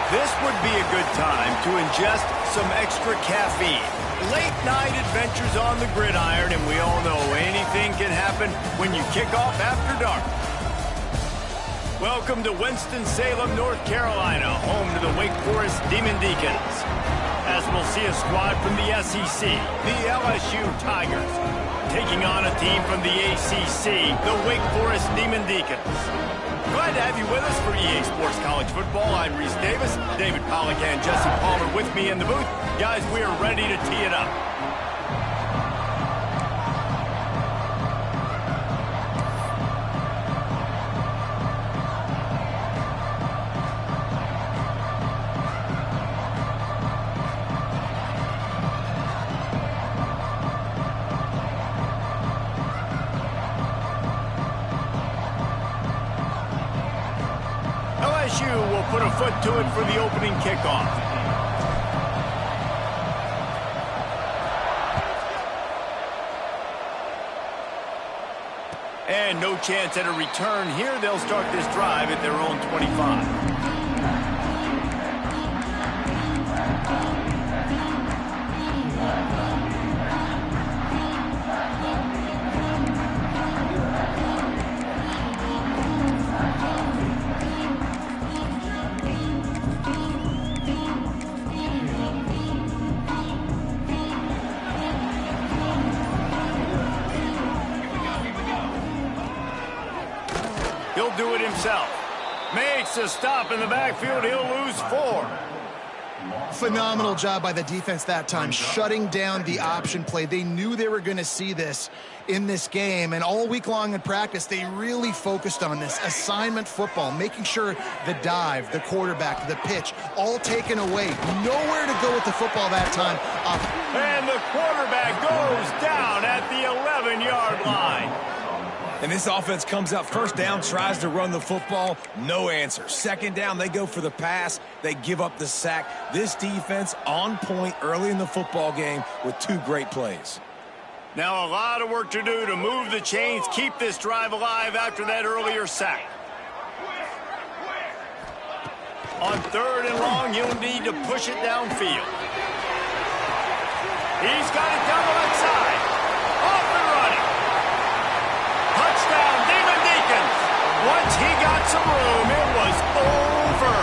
This would be a good time to ingest some extra caffeine. Late night adventures on the gridiron, and we all know anything can happen when you kick off after dark. Welcome to Winston-Salem, North Carolina, home to the Wake Forest Demon Deacons. As we'll see a squad from the SEC, the LSU Tigers, taking on a team from the ACC, the Wake Forest Demon Deacons. Glad to have you with us for EA Sports College Football. I'm Reese Davis, David Pollack and Jesse Palmer with me in the booth. Guys, we are ready to tee it up. LSU will put a foot to it for the opening kickoff. And no chance at a return here. They'll start this drive at their own 25. He'll do it himself. Makes a stop in the backfield. He'll lose 4. Phenomenal job by the defense that time, shutting down the option play. They knew they were going to see this in this game, and all week long in practice, they really focused on this assignment football, making sure the dive, the quarterback, the pitch, all taken away. Nowhere to go with the football that time. And the quarterback goes down at the 11-yard line. And this offense comes up first down, tries to run the football, no answer. Second down, they go for the pass, they give up the sack. This defense on point early in the football game with 2 great plays. Now a lot of work to do to move the chains, keep this drive alive after that earlier sack. On 3rd and long, he'll need to push it downfield. He's got it down the left side. Off and running. Touchdown, Demon Deacons. Once he got some room, it was over.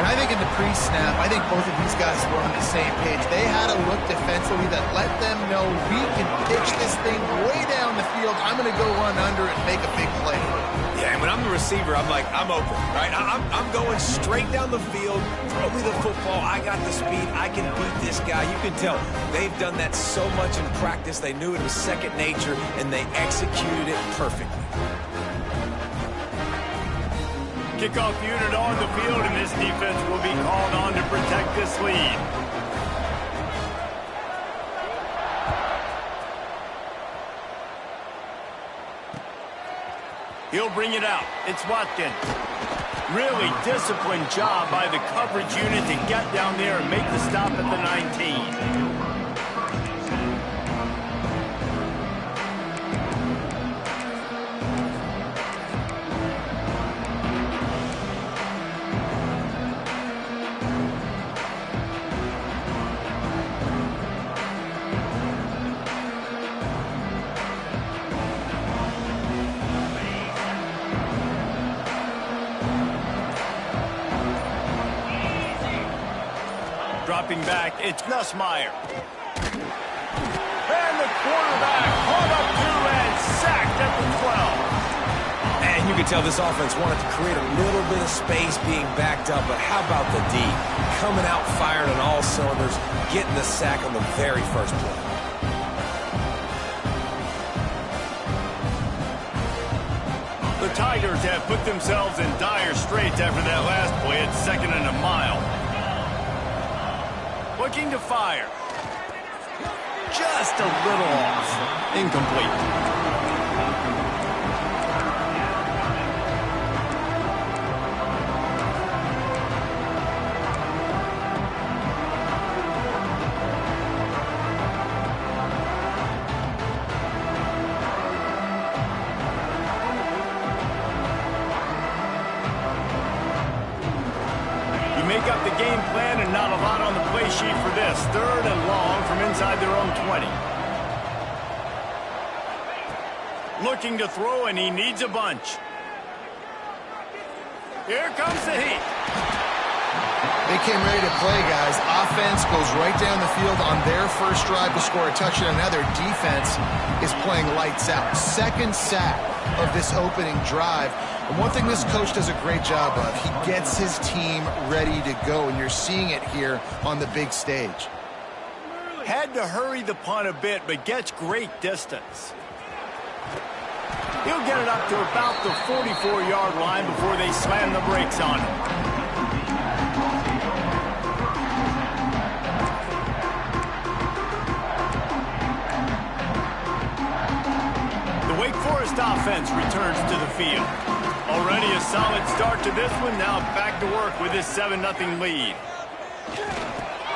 And I think in the pre-snap, I think both of these guys were on the same page. They had a look defensively that let them know we can pitch this thing way down the field. I'm going to go run under it and make a big play. Yeah, and when I'm the receiver, I'm like, I'm open, right? I'm going straight down the field. Throw me the football. I got the speed. I can beat this guy. You can tell they've done that so much in practice. They knew it was second nature, and they executed it perfectly. Kickoff unit on the field, and this defense will be called on to protect this lead. He'll bring it out. It's Watkins. Really disciplined job by the coverage unit to get down there and make the stop at the 19. Dropping back, it's Nussmeier. And the quarterback caught up to and sacked at the 12. And you can tell this offense wanted to create a little bit of space being backed up, but how about the D? Coming out firing on all cylinders, getting the sack on the very first play. The Tigers have put themselves in dire straits after that last play at 2nd and a mile. Looking to fire. Just a little off. Incomplete. plan and not a lot on the play sheet for this. 3rd and long from inside their own 20. Looking to throw, and he needs a bunch. Here comes the heat. They came ready to play, guys. Offense goes right down the field on their first drive to score a touchdown. Now their defense is playing lights out. 2nd sack of this opening drive. And one thing this coach does a great job of, he gets his team ready to go, and you're seeing it here on the big stage. Had to hurry the punt a bit, but gets great distance. He'll get it up to about the 44-yard line before they slam the brakes on him. The Wake Forest offense returns to the field. Already a solid start to this one. Now back to work with this 7-0 lead.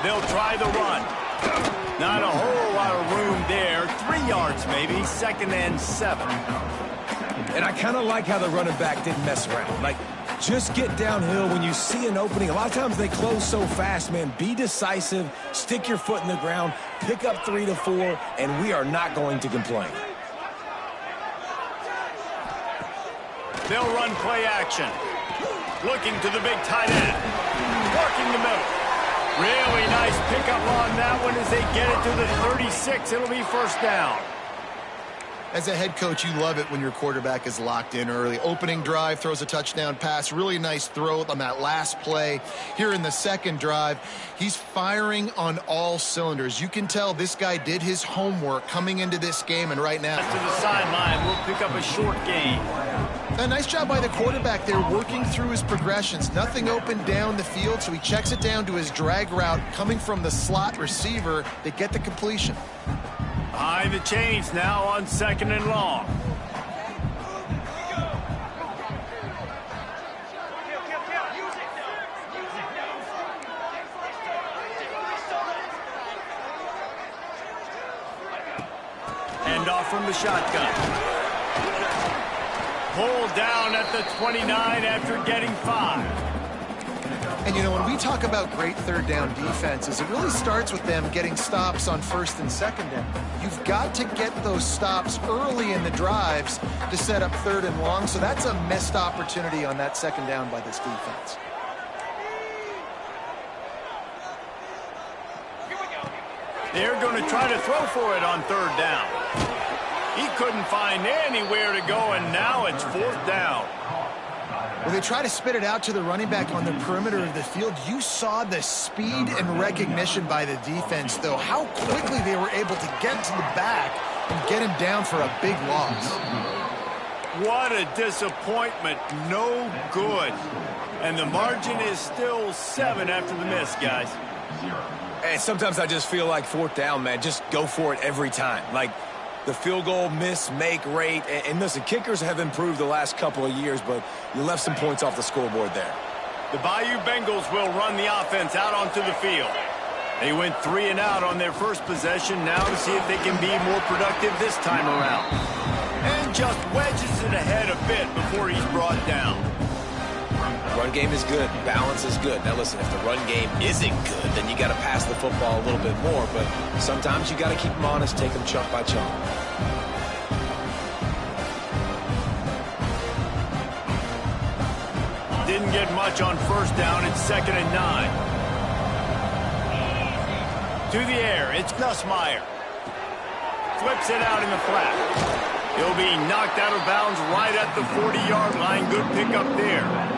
They'll try the run. Not a whole lot of room there. 3 yards maybe. 2nd and 7. And I kind of like how the running back didn't mess around. Like, just get downhill when you see an opening. A lot of times they close so fast, man. Be decisive. Stick your foot in the ground. Pick up 3 to 4, and we are not going to complain. They'll run play action. Looking to the big tight end. Working the middle. Really nice pickup on that one as they get it to the 36. It'll be 1st down. As a head coach, you love it when your quarterback is locked in early. Opening drive, throws a touchdown pass. Really nice throw on that last play. Here in the 2nd drive, he's firing on all cylinders. You can tell this guy did his homework coming into this game, and right now... To the sideline, we'll pick up a short gain. A nice job by the quarterback there, working through his progressions. Nothing open down the field, so he checks it down to his drag route coming from the slot receiver to get the completion. Behind the chains now on 2nd and long. Hand off from the shotgun. Pulled down at the 29 after getting 5. And, you know, when we talk about great 3rd down defenses, it really starts with them getting stops on 1st and 2nd down. You've got to get those stops early in the drives to set up 3rd and long, so that's a missed opportunity on that 2nd down by this defense. They're going to try to throw for it on 3rd down. He couldn't find anywhere to go, and now it's 4th down. Well, they try to spit it out to the running back on the perimeter of the field. You saw the speed and recognition by the defense, though, how quickly they were able to get to the back and get him down for a big loss. What a disappointment. No good. And the margin is still 7 after the miss, guys. And sometimes I just feel like 4th down, man. Just go for it every time. Like, the field goal miss, make rate. And listen, kickers have improved the last couple of years, but you left some points off the scoreboard there. The Bayou Bengals will run the offense out onto the field. They went 3 and out on their first possession. Now to see if they can be more productive this time around. And just wedges it ahead a bit before he's brought down. Run game is good. Balance is good. Now, listen, if the run game isn't good, then you got to pass the football a little bit more. But sometimes you got to keep them honest, take them chunk by chunk. Didn't get much on 1st down. It's 2nd and 9. To the air. It's Nussmeier. Flips it out in the flat. He'll be knocked out of bounds right at the 40-yard line. Good pickup there.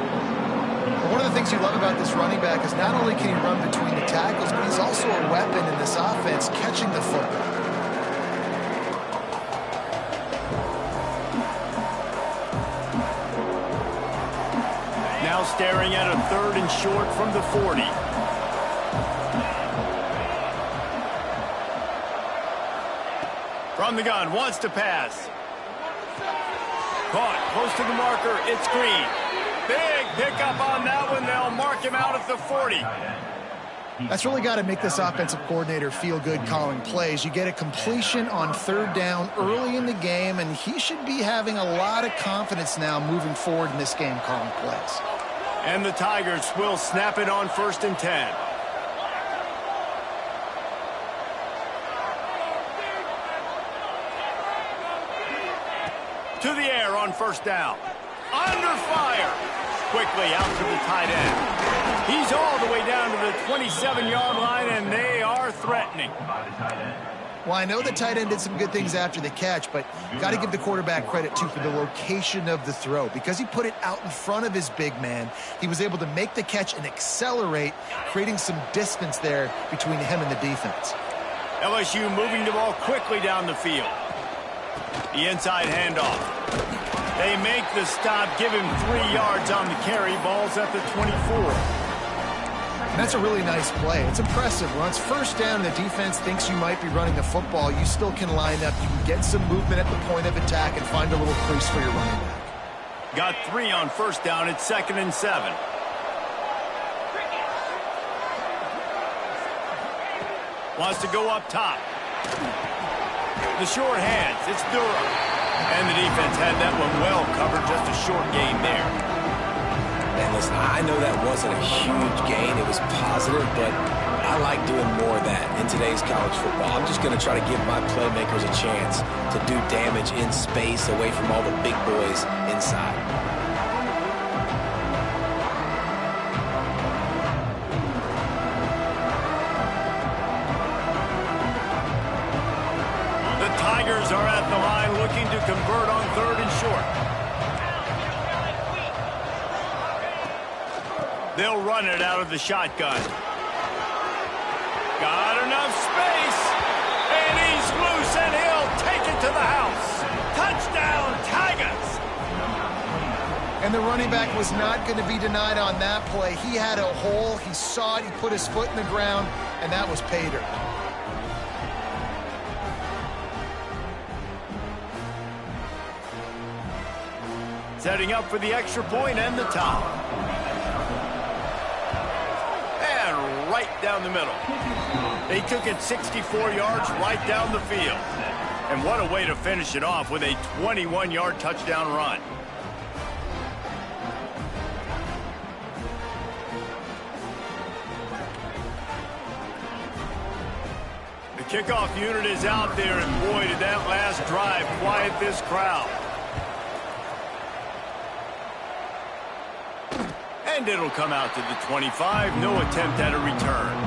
One of the things you love about this running back is not only can he run between the tackles, but he's also a weapon in this offense, catching the football. Now staring at a 3rd and short from the 40. From the gun, wants to pass. Caught, close to the marker, it's Green. Big pickup on that one. They'll mark him out at the 40. That's really got to make this offensive coordinator feel good calling plays. You get a completion on 3rd down early in the game, and he should be having a lot of confidence now moving forward in this game calling plays. And the Tigers will snap it on 1st and 10. first down. Under fire. Quickly out to the tight end. He's all the way down to the 27-yard line, and they are threatening. Well, I know the tight end did some good things after the catch, but got to give the quarterback credit, too, for the location of the throw. Because he put it out in front of his big man, he was able to make the catch and accelerate, creating some distance there between him and the defense. LSU moving the ball quickly down the field. The inside handoff. They make the stop, give him 3 yards on the carry. Ball's at the 24. And that's a really nice play. It's impressive. When it's first down and the defense thinks you might be running the football, you still can line up. You can get some movement at the point of attack and find a little crease for your running back. Got 3 on first down. It's 2nd and 7. Wants to go up top. The short hands. It's Durham. And the defense had that one well covered. Just a short gain there. And listen, I know that wasn't a huge gain. It was positive, but I like doing more of that in today's college football. I'm just going to try to give my playmakers a chance to do damage in space away from all the big boys inside. The Tigers are at the line looking to convert on 3rd and short. They'll run it out of the shotgun. Got enough space. And he's loose, and he'll take it to the house. Touchdown, Tigers. And the running back was not going to be denied on that play. He had a hole. He saw it. He put his foot in the ground, and that was pay dirt. Setting up for the extra point and the top. And right down the middle. They took it 64 yards right down the field. And what a way to finish it off with a 21-yard touchdown run. The kickoff unit is out there, and boy, did that last drive quiet this crowd. And it'll come out to the 25. No attempt at a return.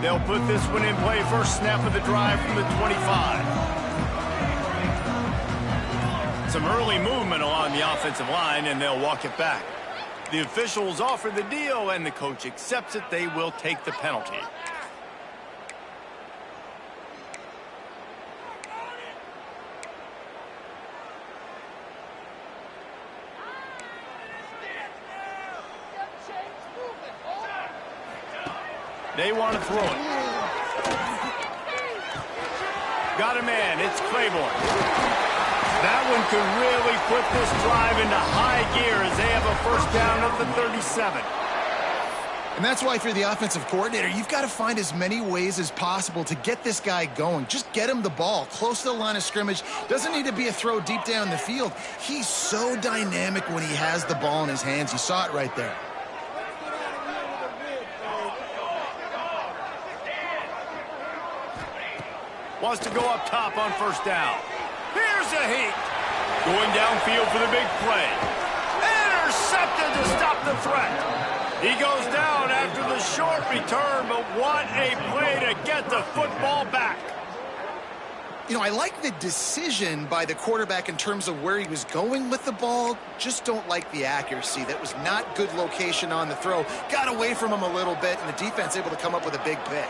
They'll put this one in play. First snap of the drive from the 25. Some early movement along the offensive line, and they'll walk it back. The officials offer the deal, and the coach accepts it. They will take the penalty. They want to throw it. Got a man. It's Claiborne. That one could really put this drive into high gear as they have a first down at the 37. And that's why, if you're the offensive coordinator, you've got to find as many ways as possible to get this guy going. Just get him the ball close to the line of scrimmage. Doesn't need to be a throw deep down the field. He's so dynamic when he has the ball in his hands. You saw it right there. Wants to go up top on first down. Here's a heat. Going downfield for the big play. Intercepted to stop the threat. He goes down after the short return, but what a play to get the football back. You know, I like the decision by the quarterback in terms of where he was going with the ball. Just don't like the accuracy. That was not good location on the throw. Got away from him a little bit, and the defense able to come up with a big pick.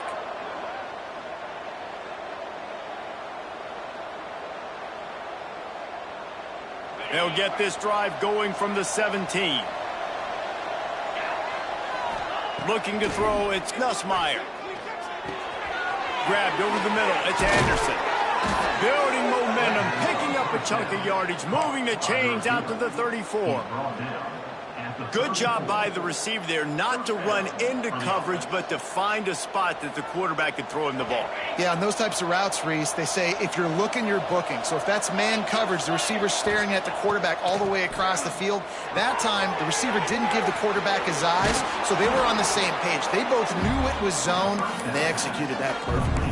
They'll get this drive going from the 17. Looking to throw, it's Nussmeier. Grabbed over the middle, it's Anderson. Building momentum, picking up a chunk of yardage, moving the chains out to the 34. Good job by the receiver there not to run into coverage, but to find a spot that the quarterback could throw him the ball. Yeah, on those types of routes, Reese, they say if you're looking, you're booking. So if that's man coverage, the receiver's staring at the quarterback all the way across the field. That time, the receiver didn't give the quarterback his eyes, so they were on the same page. They both knew it was zone, and they executed that perfectly.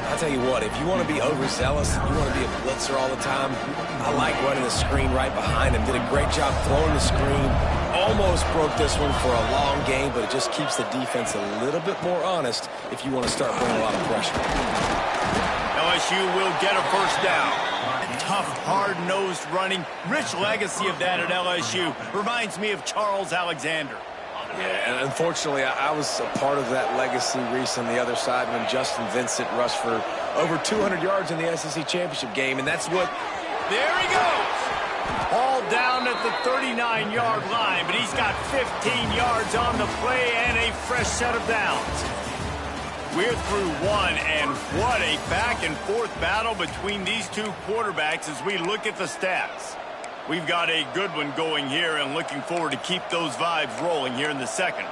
I'll tell you what, if you want to be overzealous, you want to be a blitzer all the time, I like running the screen right behind him. Did a great job throwing the screen. Almost broke this one for a long game, but it just keeps the defense a little bit more honest if you want to start bringing a lot of pressure. LSU will get a first down. Tough, hard-nosed running. Rich legacy of that at LSU. Reminds me of Charles Alexander. Yeah, and unfortunately, I was a part of that legacy, Reese, on the other side when Justin Vincent rushed for over 200 yards in the SEC championship game, and that's what... There he goes! Ball down at the 39-yard line, but he's got 15 yards on the play and a fresh set of downs. We're through one, and what a back-and-forth battle between these two quarterbacks as we look at the stats. We've got a good one going here and looking forward to keep those vibes rolling here in the second.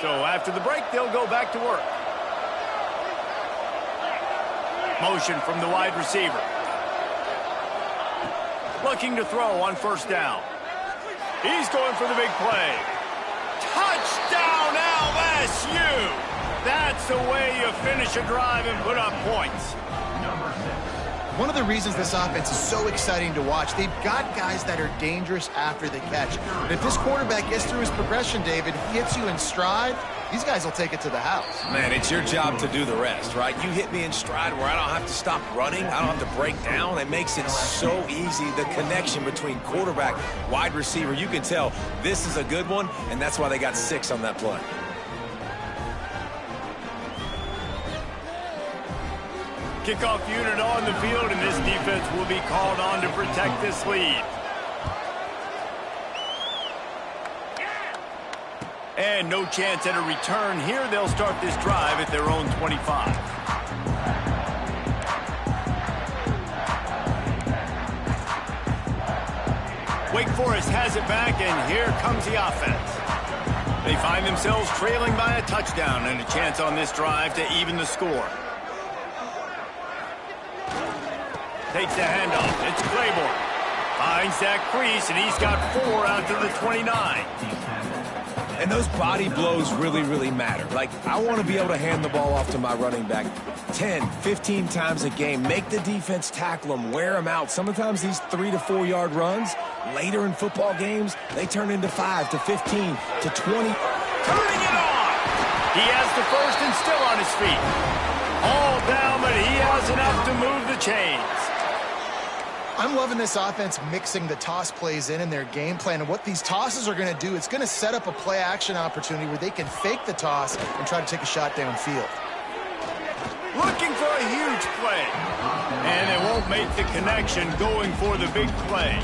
So after the break, they'll go back to work. Motion from the wide receiver. Looking to throw on first down. He's going for the big play. Touchdown LSU! That's the way you finish a drive and put up points. One of the reasons this offense is so exciting to watch, they've got guys that are dangerous after the catch. But if this quarterback gets through his progression, David, hits you in stride, these guys will take it to the house. Man, it's your job to do the rest, right? You hit me in stride where I don't have to stop running. I don't have to break down. It makes it so easy. The connection between quarterback, wide receiver, you can tell this is a good one, and that's why they got 6 on that play. Kickoff unit on the field, and this defense will be called on to protect this lead. And no chance at a return here. They'll start this drive at their own 25. Wake Forest has it back, and here comes the offense. They find themselves trailing by a touchdown and a chance on this drive to even the score. Takes the handoff. It's Claiborne. Finds that crease, and he's got 4 out to the 29. And those body blows really, really matter. Like, I want to be able to hand the ball off to my running back 10, 15 times a game. Make the defense tackle them, wear them out. Sometimes these 3 to 4 yard runs, later in football games, they turn into 5 to 15 to 20. Turning it on! He has the first and still on his feet. All down, but he has enough to move the chains. I'm loving this offense mixing the toss plays in their game plan. And what these tosses are going to do, it's going to set up a play-action opportunity where they can fake the toss and try to take a shot downfield. Looking for a huge play. And it won't make the connection going for the big play.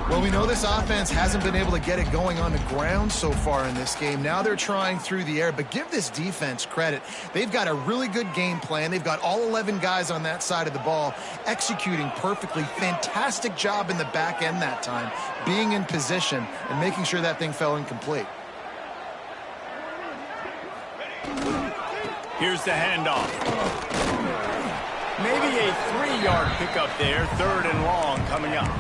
Well, we know this offense hasn't been able to get it going on the ground so far in this game. Now they're trying through the air, but give this defense credit. They've got a really good game plan. They've got all 11 guys on that side of the ball executing perfectly. Fantastic job in the back end that time, being in position and making sure that thing fell incomplete. Here's the handoff. Maybe a 3-yard pickup there, 3rd and long coming up.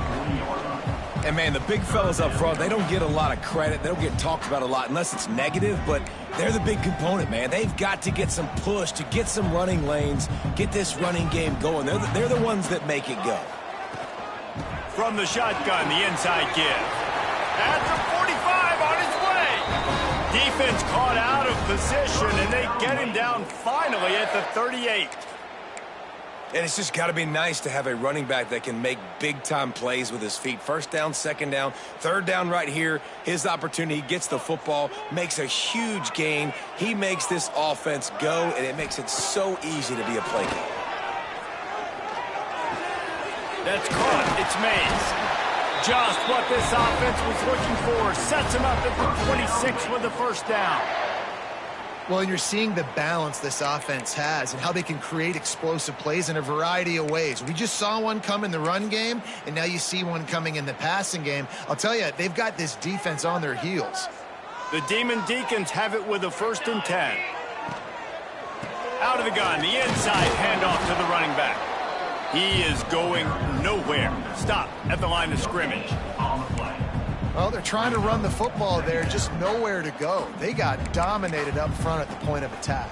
And, man, the big fellas up front, they don't get a lot of credit. They don't get talked about a lot unless it's negative, but they're the big component, man. They've got to get some push, to get some running lanes, get this running game going. They're the ones that make it go. From the shotgun, the inside give. At the 45 on his way. Defense caught out of position, and they get him down finally at the 38. And it's just got to be nice to have a running back that can make big-time plays with his feet. 1st down, 2nd down, 3rd down right here. His opportunity, gets the football, makes a huge gain. He makes this offense go, and it makes it so easy to be a play caller. That's caught. It's Mays. Just what this offense was looking for. Sets him up at the 26 with the 1st down. Well, and you're seeing the balance this offense has and how they can create explosive plays in a variety of ways. We just saw one come in the run game, and now you see one coming in the passing game. I'll tell you, they've got this defense on their heels. The Demon Deacons have it with a 1st and 10. Out of the gun, the inside handoff to the running back. He is going nowhere. Stop at the line of scrimmage. Well, they're trying to run the football there, just nowhere to go. They got dominated up front at the point of attack.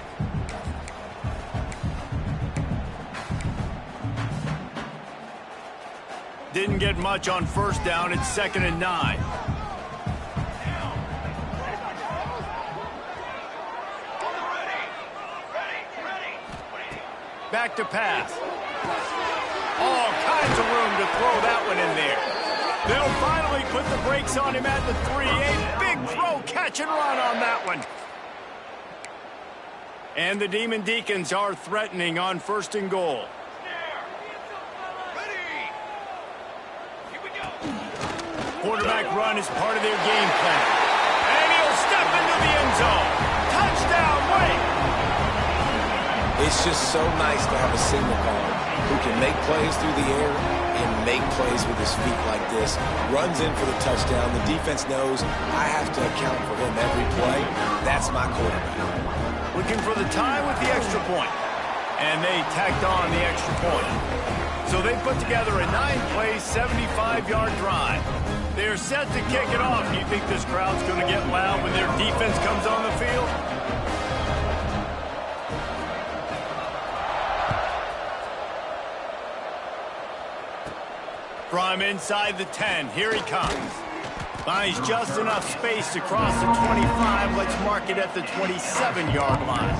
Didn't get much on 1st down. It's 2nd and 9. Back to pass. All kinds of room to throw that one in there. They'll finally put the brakes on him at the 3. A big throw, catch and run on that one. And the Demon Deacons are threatening on 1st and goal. Quarterback run is part of their game plan. And he'll step into the end zone. Touchdown, Wake! It's just so nice to have a signal caller who can make plays through the air and make plays with his feet like this. Runs in for the touchdown. The defense knows I have to account for him every play. That's my quarterback. Looking for the tie with the extra point. And they tacked on the extra point. So they put together a 9-play, 75-yard drive. They're set to kick it off. Do you think this crowd's going to get loud when their defense comes on the field? From inside the 10, here he comes. Finds just enough space to cross the 25. Let's mark it at the 27-yard line.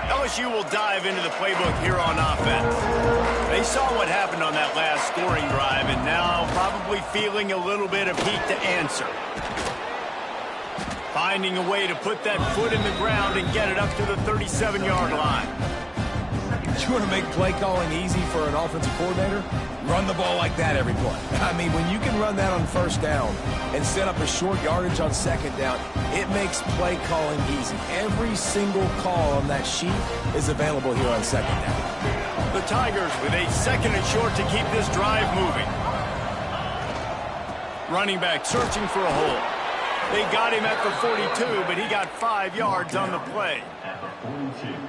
LSU will dive into the playbook here on offense. They saw what happened on that last scoring drive and now probably feeling a little bit of heat to answer. Finding a way to put that foot in the ground and get it up to the 37-yard line. You want to make play calling easy for an offensive coordinator? Run the ball like that every play. I mean, when you can run that on 1st down and set up a short yardage on 2nd down, it makes play calling easy. Every single call on that sheet is available here on 2nd down. The Tigers with a 2nd and short to keep this drive moving. Running back searching for a hole. They got him at the 42, but he got 5 yards on the play.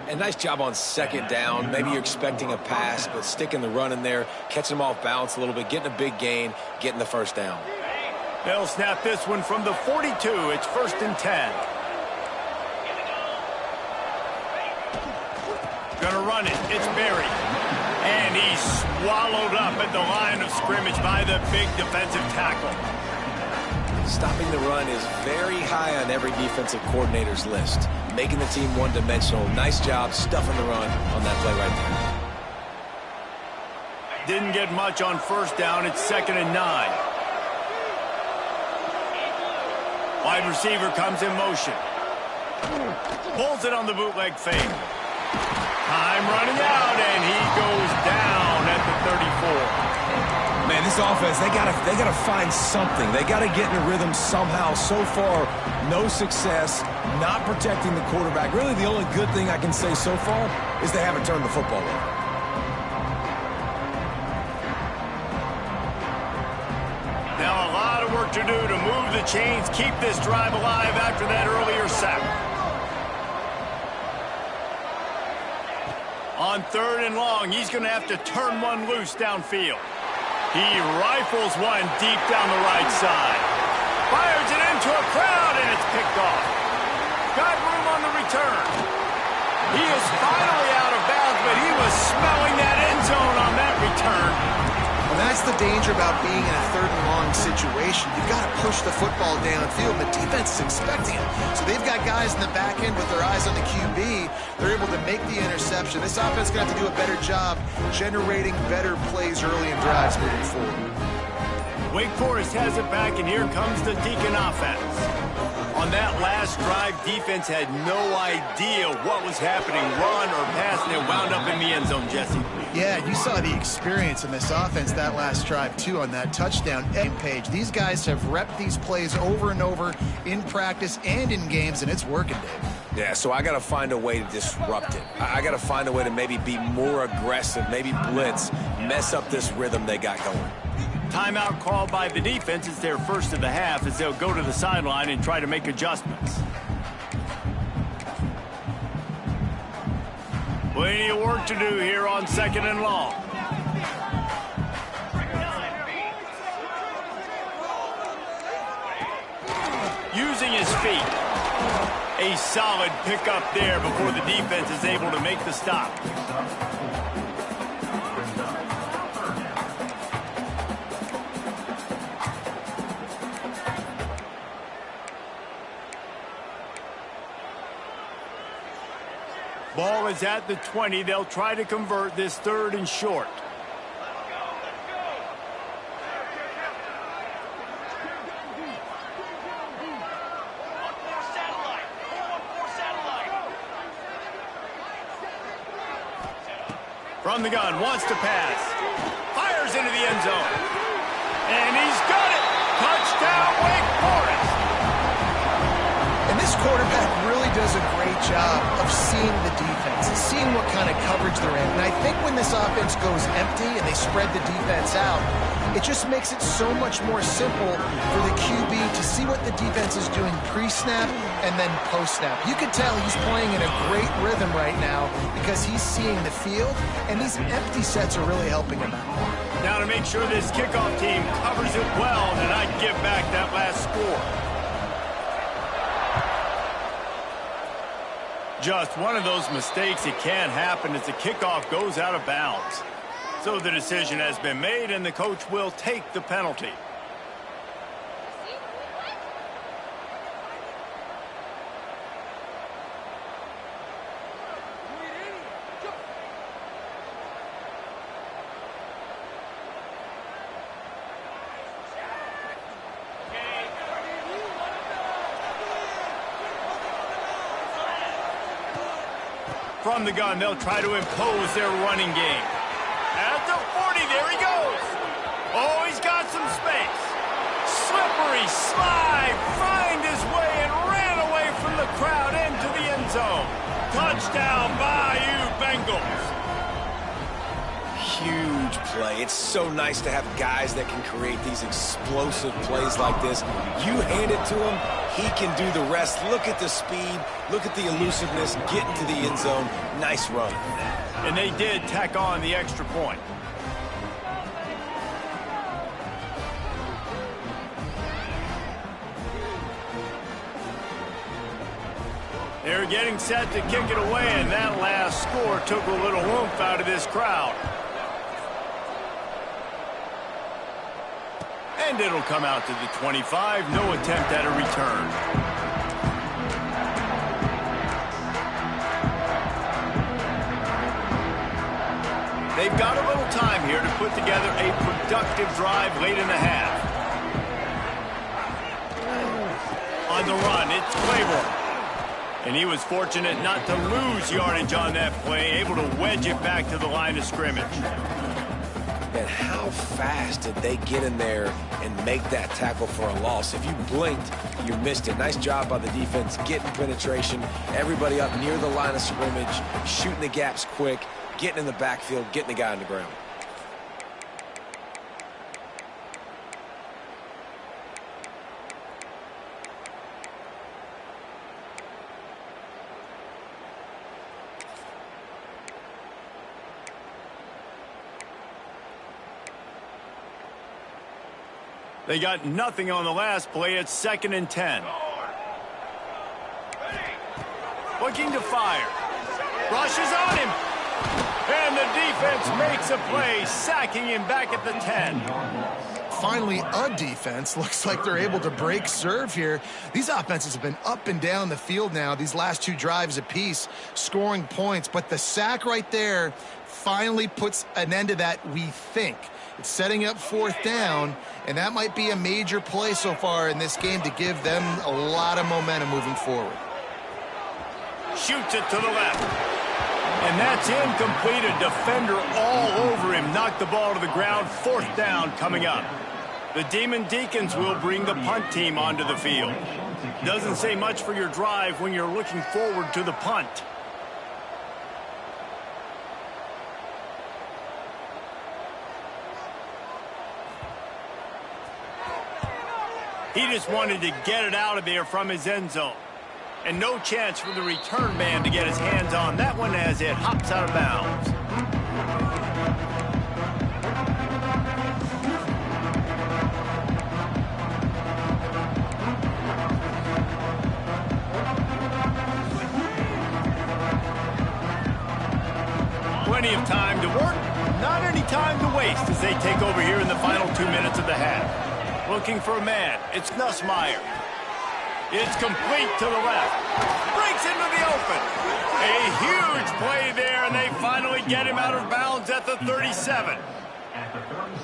And nice job on 2nd down. Maybe you're expecting a pass, but sticking the run in there, catching them off balance a little bit, getting a big gain, getting the 1st down. They'll snap this one from the 42. It's 1st and 10. Gonna run it. It's Berry. And he's swallowed up at the line of scrimmage by the big defensive tackle. Stopping the run is very high on every defensive coordinator's list. Making the team one-dimensional. Nice job stuffing the run on that play right there. Didn't get much on 1st down. It's 2nd and 9. Wide receiver comes in motion. Pulls it on the bootleg fake. Time running out, and he goes down at the 34. Man, this offense, they gotta find something. They gotta get in a rhythm somehow. So far, no success, not protecting the quarterback. Really, the only good thing I can say so far is they haven't turned the football over. Now a lot of work to do to move the chains, keep this drive alive after that earlier sack. On 3rd and long, he's going to have to turn one loose downfield. He rifles one deep down the right side. Fires it into a crowd, and it's picked off. Got room on the return. He is finally out of bounds, but he was smelling that end zone on that return. And that's the danger about being in a 3rd and long situation. You've got to push the football downfield. The defense is expecting it. So they've got guys in the back end with their eyes on the QB. They're able to make the interception. This offense is going to have to do a better job generating better plays early in drives moving forward. Wake Forest has it back, and here comes the Deacon offense. On that last drive, defense had no idea what was happening, run or pass, and it wound up in the end zone, Jesse. Yeah, you saw the experience in this offense that last drive, too, on that touchdown page. These guys have repped these plays over and over in practice and in games, and it's working, Dave. Yeah, so I got to find a way to disrupt it. I got to find a way to maybe be more aggressive, maybe blitz, mess up this rhythm they got going. Timeout called by the defense. It's their first of the half as they'll go to the sideline and try to make adjustments. Plenty of work to do here on 2nd and long. Using his feet. A solid pickup there before the defense is able to make the stop. Ball is at the 20. They'll try to convert this 3rd and short. From the gun, wants to pass. Fires into the end zone. And he's got it. Touchdown, Wake Forest. And this quarterback really does a great job of seeing the defense, seeing what kind of coverage they're in. And I think when this offense goes empty and they spread the defense out, it just makes it so much more simple for the QB to see what the defense is doing pre-snap and then post-snap. You can tell he's playing in a great rhythm right now because he's seeing the field, and these empty sets are really helping him out. Now to make sure this kickoff team covers it well and not give back that last score. Just one of those mistakes that can happen as the kickoff goes out of bounds. So the decision has been made, and the coach will take the penalty. From the gun, they'll try to impose their running game. At the 40, there he goes. Oh, he's got some space. Slippery slide, find his way and ran away from the crowd into the end zone. Touchdown, Bayou Bengals. Huge play. It's so nice to have guys that can create these explosive plays like this. You hand it to him, he can do the rest. Look at the speed, look at the elusiveness, get into the end zone. Nice run. And they did tack on the extra point. They're getting set to kick it away, and that last score took a little oomph out of this crowd. And it'll come out to the 25. No attempt at a return. They've got a little time here to put together a productive drive late in the half. On the run, it's Claiborne. And he was fortunate not to lose yardage on that play, able to wedge it back to the line of scrimmage. And how fast did they get in there and make that tackle for a loss? If you blinked, you missed it. Nice job by the defense, getting penetration, everybody up near the line of scrimmage, shooting the gaps quick, getting in the backfield, getting the guy on the ground. They got nothing on the last play. It's 2nd and 10. Looking to fire. Rushes on him. And the defense makes a play, sacking him back at the 10. Finally, a defense. Looks like they're able to break serve here. These offenses have been up and down the field now, these last 2 drives apiece, scoring points. But the sack right there finally puts an end to that, we think. It's setting up 4th down, and that might be a major play so far in this game to give them a lot of momentum moving forward. Shoots it to the left. And that's incomplete. A defender all over him. Knocked the ball to the ground. 4th down coming up. The Demon Deacons will bring the punt team onto the field. Doesn't say much for your drive when you're looking forward to the punt. He just wanted to get it out of there from his end zone. And no chance for the return man to get his hands on that one as it hops out of bounds. Plenty of time to work, not any time to waste as they take over here in the final 2 minutes of the half. Looking for a man. It's Nussmeier. It's complete to the left. Breaks into the open. A huge play there, and they finally get him out of bounds at the 37.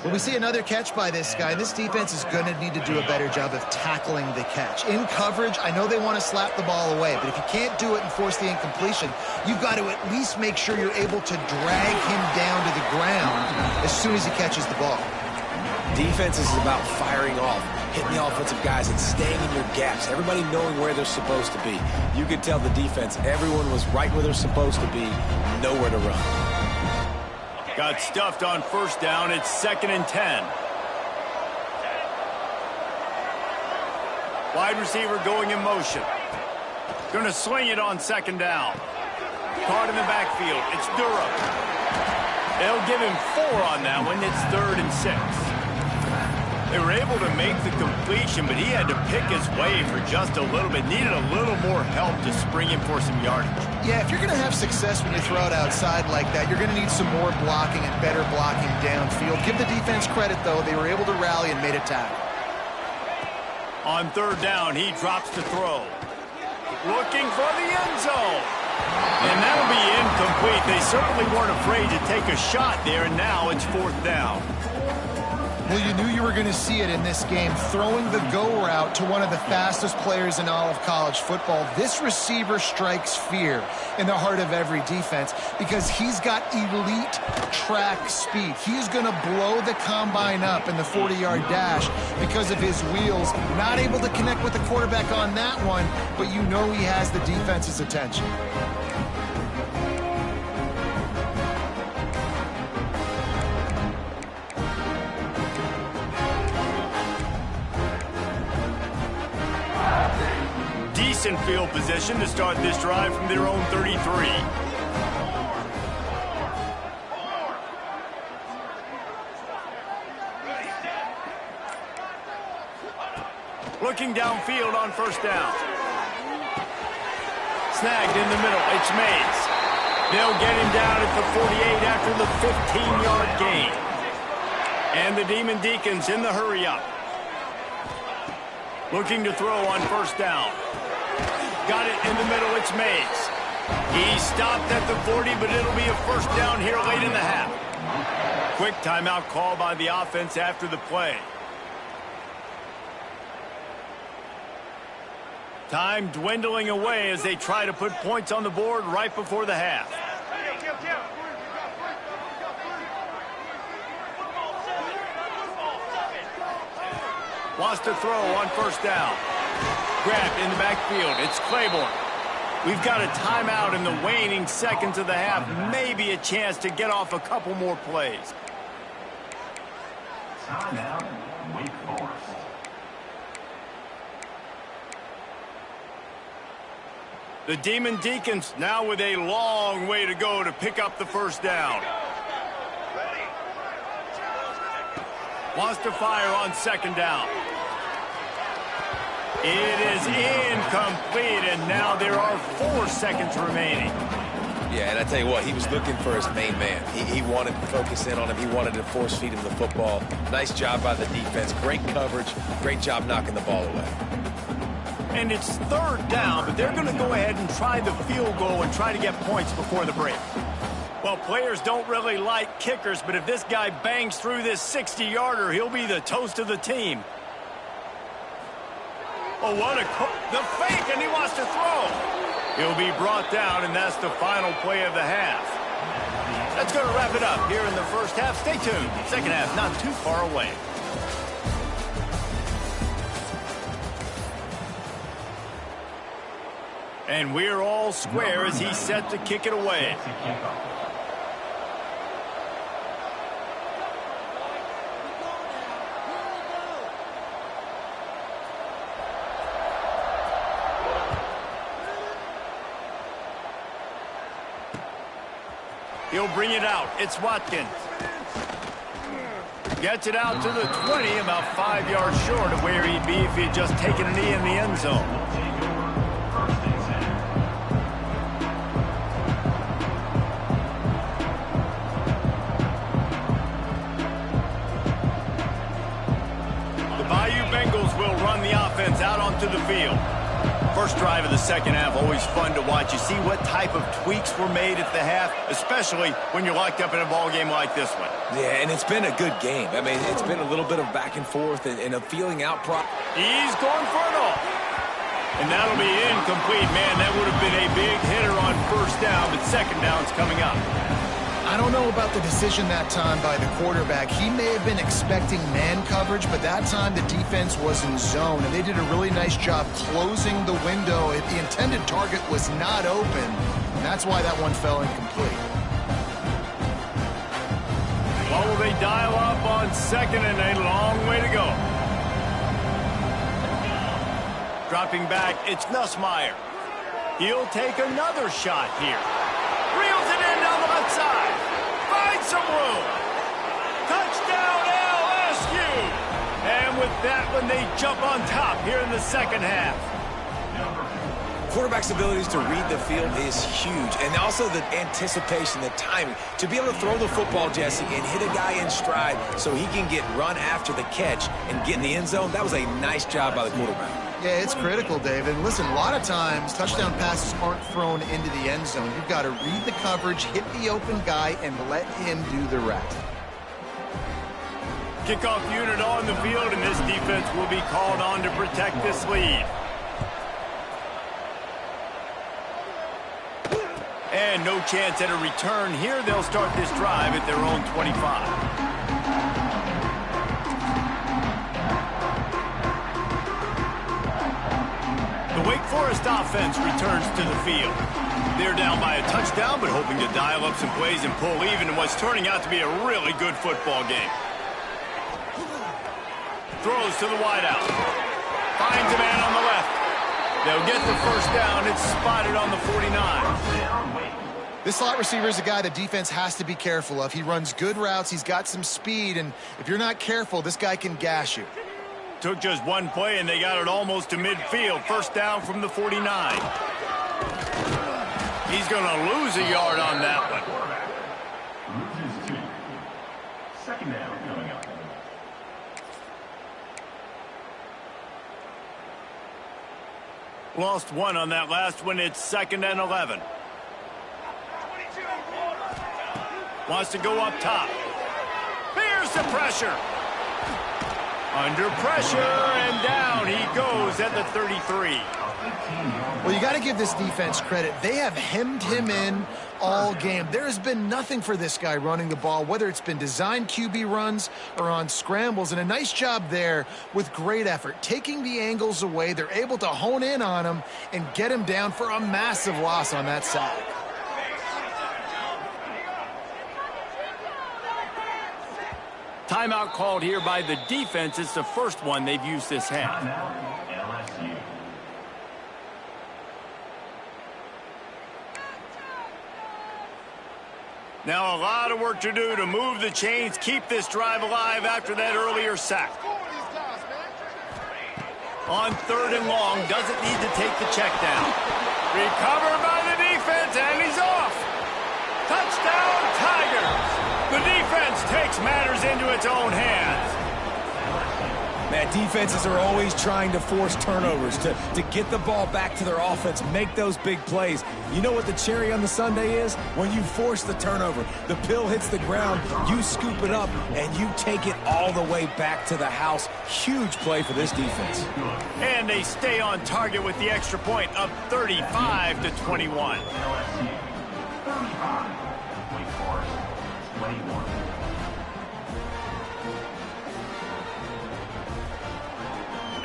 Well, we see another catch by this guy. This defense is going to need to do a better job of tackling the catch. In coverage, I know they want to slap the ball away, but if you can't do it and force the incompletion, you've got to at least make sure you're able to drag him down to the ground as soon as he catches the ball. Defense is about firing off, hitting the offensive guys and staying in your gaps. Everybody knowing where they're supposed to be. You could tell the defense, everyone was right where they're supposed to be, nowhere to run. Got stuffed on 1st down. It's 2nd and 10. Wide receiver going in motion. Going to swing it on 2nd down. Caught in the backfield. It's Durham. They'll give him 4 on that one. It's 3rd and 6. They were able to make the completion, but he had to pick his way for just a little bit. Needed a little more help to spring him for some yardage. Yeah, if you're going to have success when you throw it outside like that, you're going to need some more blocking and better blocking downfield. Give the defense credit, though. They were able to rally and made a tackle. On 3rd down, he drops to throw. Looking for the end zone. And that'll be incomplete. They certainly weren't afraid to take a shot there, and now it's 4th down. Well, you knew you were going to see it in this game, throwing the go route to one of the fastest players in all of college football. This receiver strikes fear in the heart of every defense because he's got elite track speed. He's going to blow the combine up in the 40-yard dash because of his wheels. Not able to connect with the quarterback on that one, but you know he has the defense's attention. Decent field position to start this drive from their own 33. Looking downfield on 1st down. Snagged in the middle. It's Mays. They'll get him down at the 48 after the 15-yard gain. And the Demon Deacons in the hurry-up. Looking to throw on 1st down. Got it in the middle. It's Mays. He stopped at the 40, but it'll be a 1st down here late in the half. Quick timeout call by the offense after the play. Time dwindling away as they try to put points on the board right before the half. Wants to throw on 1st down. Grabbed in the backfield. It's Claiborne. We've got a timeout in the waning seconds of the half. Maybe a chance to get off a couple more plays. Timeout, Wake Forest. The Demon Deacons now with a long way to go to pick up the 1st down. Wants to fire on 2nd down. It is incomplete, and now there are 4 seconds remaining. Yeah, and I tell you what, he was looking for his main man. He wanted to focus in on him. He wanted to force feed him the football. Nice job by the defense. Great coverage. Great job knocking the ball away. And it's 3rd down, but they're going to go ahead and try the field goal and try to get points before the break. Well, players don't really like kickers, but if this guy bangs through this 60-yarder, he'll be the toast of the team. Oh, the fake, and he wants to throw. He'll be brought down, and that's the final play of the half. That's going to wrap it up here in the first half. Stay tuned. Second half not too far away. And we're all square as he's set to kick it away. He'll bring it out. It's Watkins. Gets it out to the 20, about 5 yards short of where he'd be if he had just taken a knee in the end zone. The Bayou Bengals will run the offense out onto the field. First drive of the second half, always fun to watch. You see what type of tweaks were made at the half, especially when you're locked up in a ball game like this one. Yeah, and it's been a good game. I mean, it's been a little bit of back and forth and a feeling out. He's going for it all. And that'll be incomplete. Man, that would have been a big hitter on first down, but second down's coming up. I don't know about the decision that time by the quarterback. He may have been expecting man coverage, but that time the defense was in zone, and they did a really nice job closing the window. The intended target was not open, and that's why that one fell incomplete. Well, will they dial up on second, and a long way to go. Dropping back, it's Nussmeier. He'll take another shot here. Reels it in down the left side. Find some room. Touchdown LSU. And with that one, they jump on top here in the second half. Quarterback's abilities to read the field is huge. And also the anticipation, the timing. To be able to throw the football, Jesse, and hit a guy in stride so he can get run after the catch and get in the end zone, that was a nice job by the quarterback. Yeah, it's critical, Dave. And listen, a lot of times touchdown passes aren't thrown into the end zone. You've got to read the coverage, hit the open guy, and let him do the rest. Kickoff unit on the field, and this defense will be called on to protect this lead. And no chance at a return here. They'll start this drive at their own 25. The Wake Forest offense returns to the field. They're down by a touchdown, but hoping to dial up some plays and pull even in what's turning out to be a really good football game. Throws to the wideout. Finds a man on the left. They'll get the first down. It's spotted on the 49. This slot receiver is a guy the defense has to be careful of. He runs good routes. He's got some speed, and if you're not careful, this guy can gash you. Took just one play, and they got it almost to midfield. First down from the 49. He's going to lose a yard on that one. Loses 2. Second down coming up. Lost one on that last one. It's 2nd and 11. Wants to go up top. Here's the pressure. Under pressure, and down he goes at the 33. Well, you got to give this defense credit. They have hemmed him in all game. There has been nothing for this guy running the ball, whether it's been designed QB runs or on scrambles, and a nice job there with great effort. Taking the angles away, they're able to hone in on him and get him down for a massive loss on that sack. Timeout called here by the defense. It's the first one they've used this half. LSU. Now a lot of work to do to move the chains, keep this drive alive after that earlier sack. On 3rd and long, doesn't need to take the check down. Recovered by the defense, and he's off. Touchdown, Tigers. The defense takes matters into its own hands. Man, defenses are always trying to force turnovers, to get the ball back to their offense, make those big plays. You know what the cherry on the sundae is? When you force the turnover, the pill hits the ground, you scoop it up, and you take it all the way back to the house. Huge play for this defense. And they stay on target with the extra point, up 35-21. LSU 35. Wake Forest 21.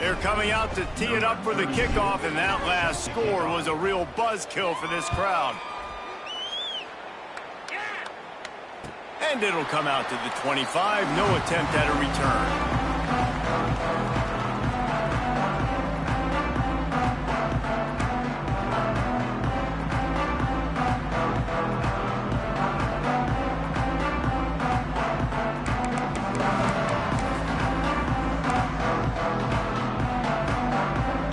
They're coming out to tee it up for the kickoff, and that last score was a real buzzkill for this crowd. And it'll come out to the 25. No attempt at a return.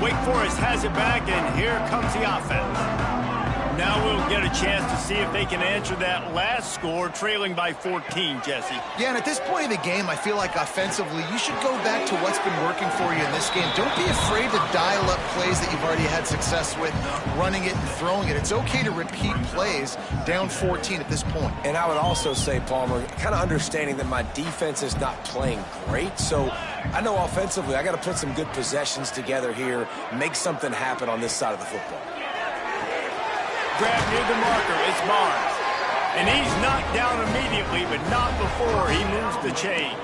Wake Forest has it back, and here comes the offense. Now we'll get a chance to see if they can answer that last score, trailing by 14, Jesse. Yeah, and at this point of the game, I feel like offensively, you should go back to what's been working for you in this game. Don't be afraid to dial up plays that you've already had success with, running it and throwing it. It's okay to repeat plays down 14 at this point. And I would also say, Palmer, kind of understanding that my defense is not playing great, so I know offensively I got to put some good possessions together here, make something happen on this side of the football. Grab near the marker, it's Barnes. And he's knocked down immediately, but not before he moves the chains.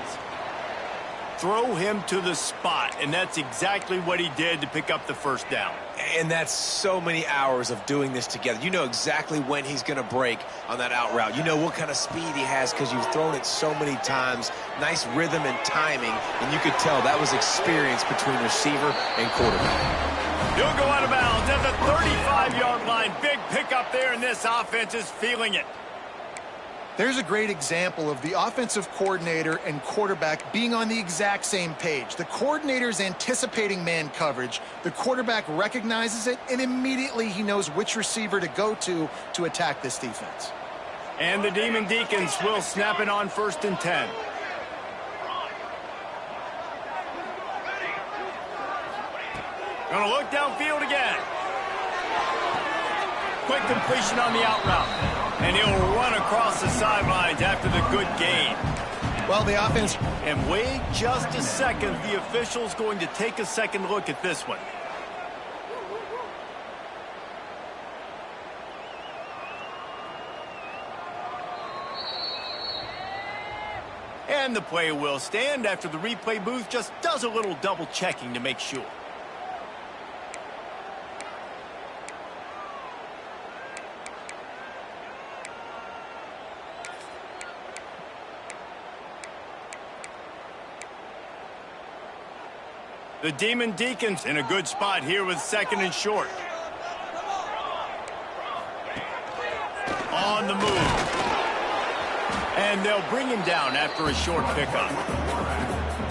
Throw him to the spot, and that's exactly what he did to pick up the first down. And that's so many hours of doing this together. You know exactly when he's going to break on that out route. You know what kind of speed he has because you've thrown it so many times. Nice rhythm and timing, and you could tell that was experience between receiver and quarterback. He'll go out of bounds at the 35-yard line. Big pickup there, and this offense is feeling it. There's a great example of the offensive coordinator and quarterback being on the exact same page. The coordinator's anticipating man coverage. The quarterback recognizes it, and immediately he knows which receiver to go to attack this defense. And the Demon Deacons will snap it on 1st and 10. Gonna look downfield again. Quick completion on the out route. And he'll run across the sidelines after the good gain. Well, the offense... And wait just a second. The official's going to take a second look at this one. And the play will stand after the replay booth just does a little double checking to make sure. The Demon Deacons in a good spot here with 2nd and short. On the move. And they'll bring him down after a short pickup.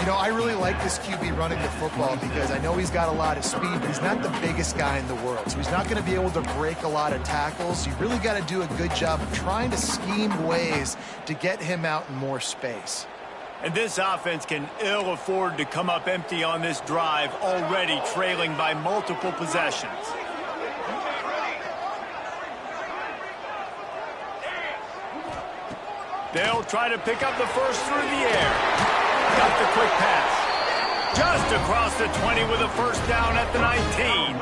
You know, I really like this QB running the football because I know he's got a lot of speed, but he's not the biggest guy in the world. So he's not going to be able to break a lot of tackles. You really got to do a good job of trying to scheme ways to get him out in more space. And this offense can ill afford to come up empty on this drive, already trailing by multiple possessions. They'll try to pick up the first through the air. Got the quick pass. Just across the 20 with a first down at the 19.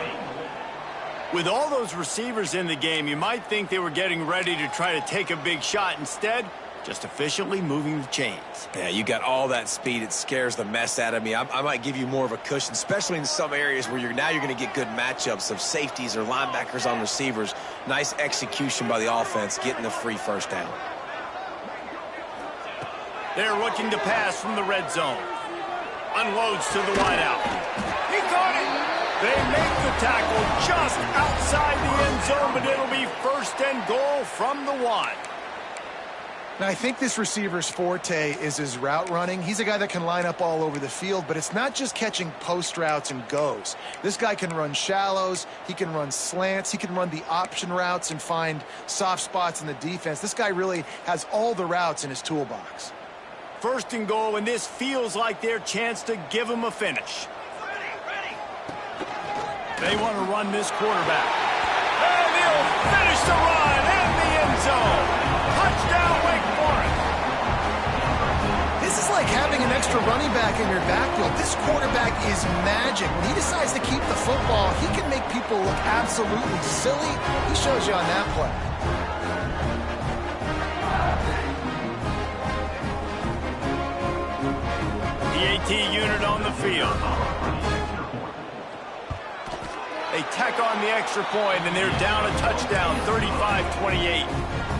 With all those receivers in the game, you might think they were getting ready to try to take a big shot. Instead, just efficiently moving the chains. Yeah, you got all that speed. It scares the mess out of me. I might give you more of a cushion, especially in some areas where you're going to get good matchups of safeties or linebackers on receivers. Nice execution by the offense, getting the free first down. They're looking to pass from the red zone. Unloads to the wideout. He caught it. They make the tackle just outside the end zone, but it'll be 1st and goal from the 1. Now, I think this receiver's forte is his route running. He's a guy that can line up all over the field, but it's not just catching post routes and goes. This guy can run shallows, he can run slants, he can run the option routes and find soft spots in the defense. This guy really has all the routes in his toolbox. First and goal, and this feels like their chance to give them a finish. They want to run this quarterback. And he'll finish the run in the end zone. Touchdown, Wake Forest. This is like having an extra running back in your backfield. This quarterback is magic. When he decides to keep the football, he can make people look absolutely silly. He shows you on that play. The AT unit on the field. They tack on the extra point, and they're down a touchdown, 35-28.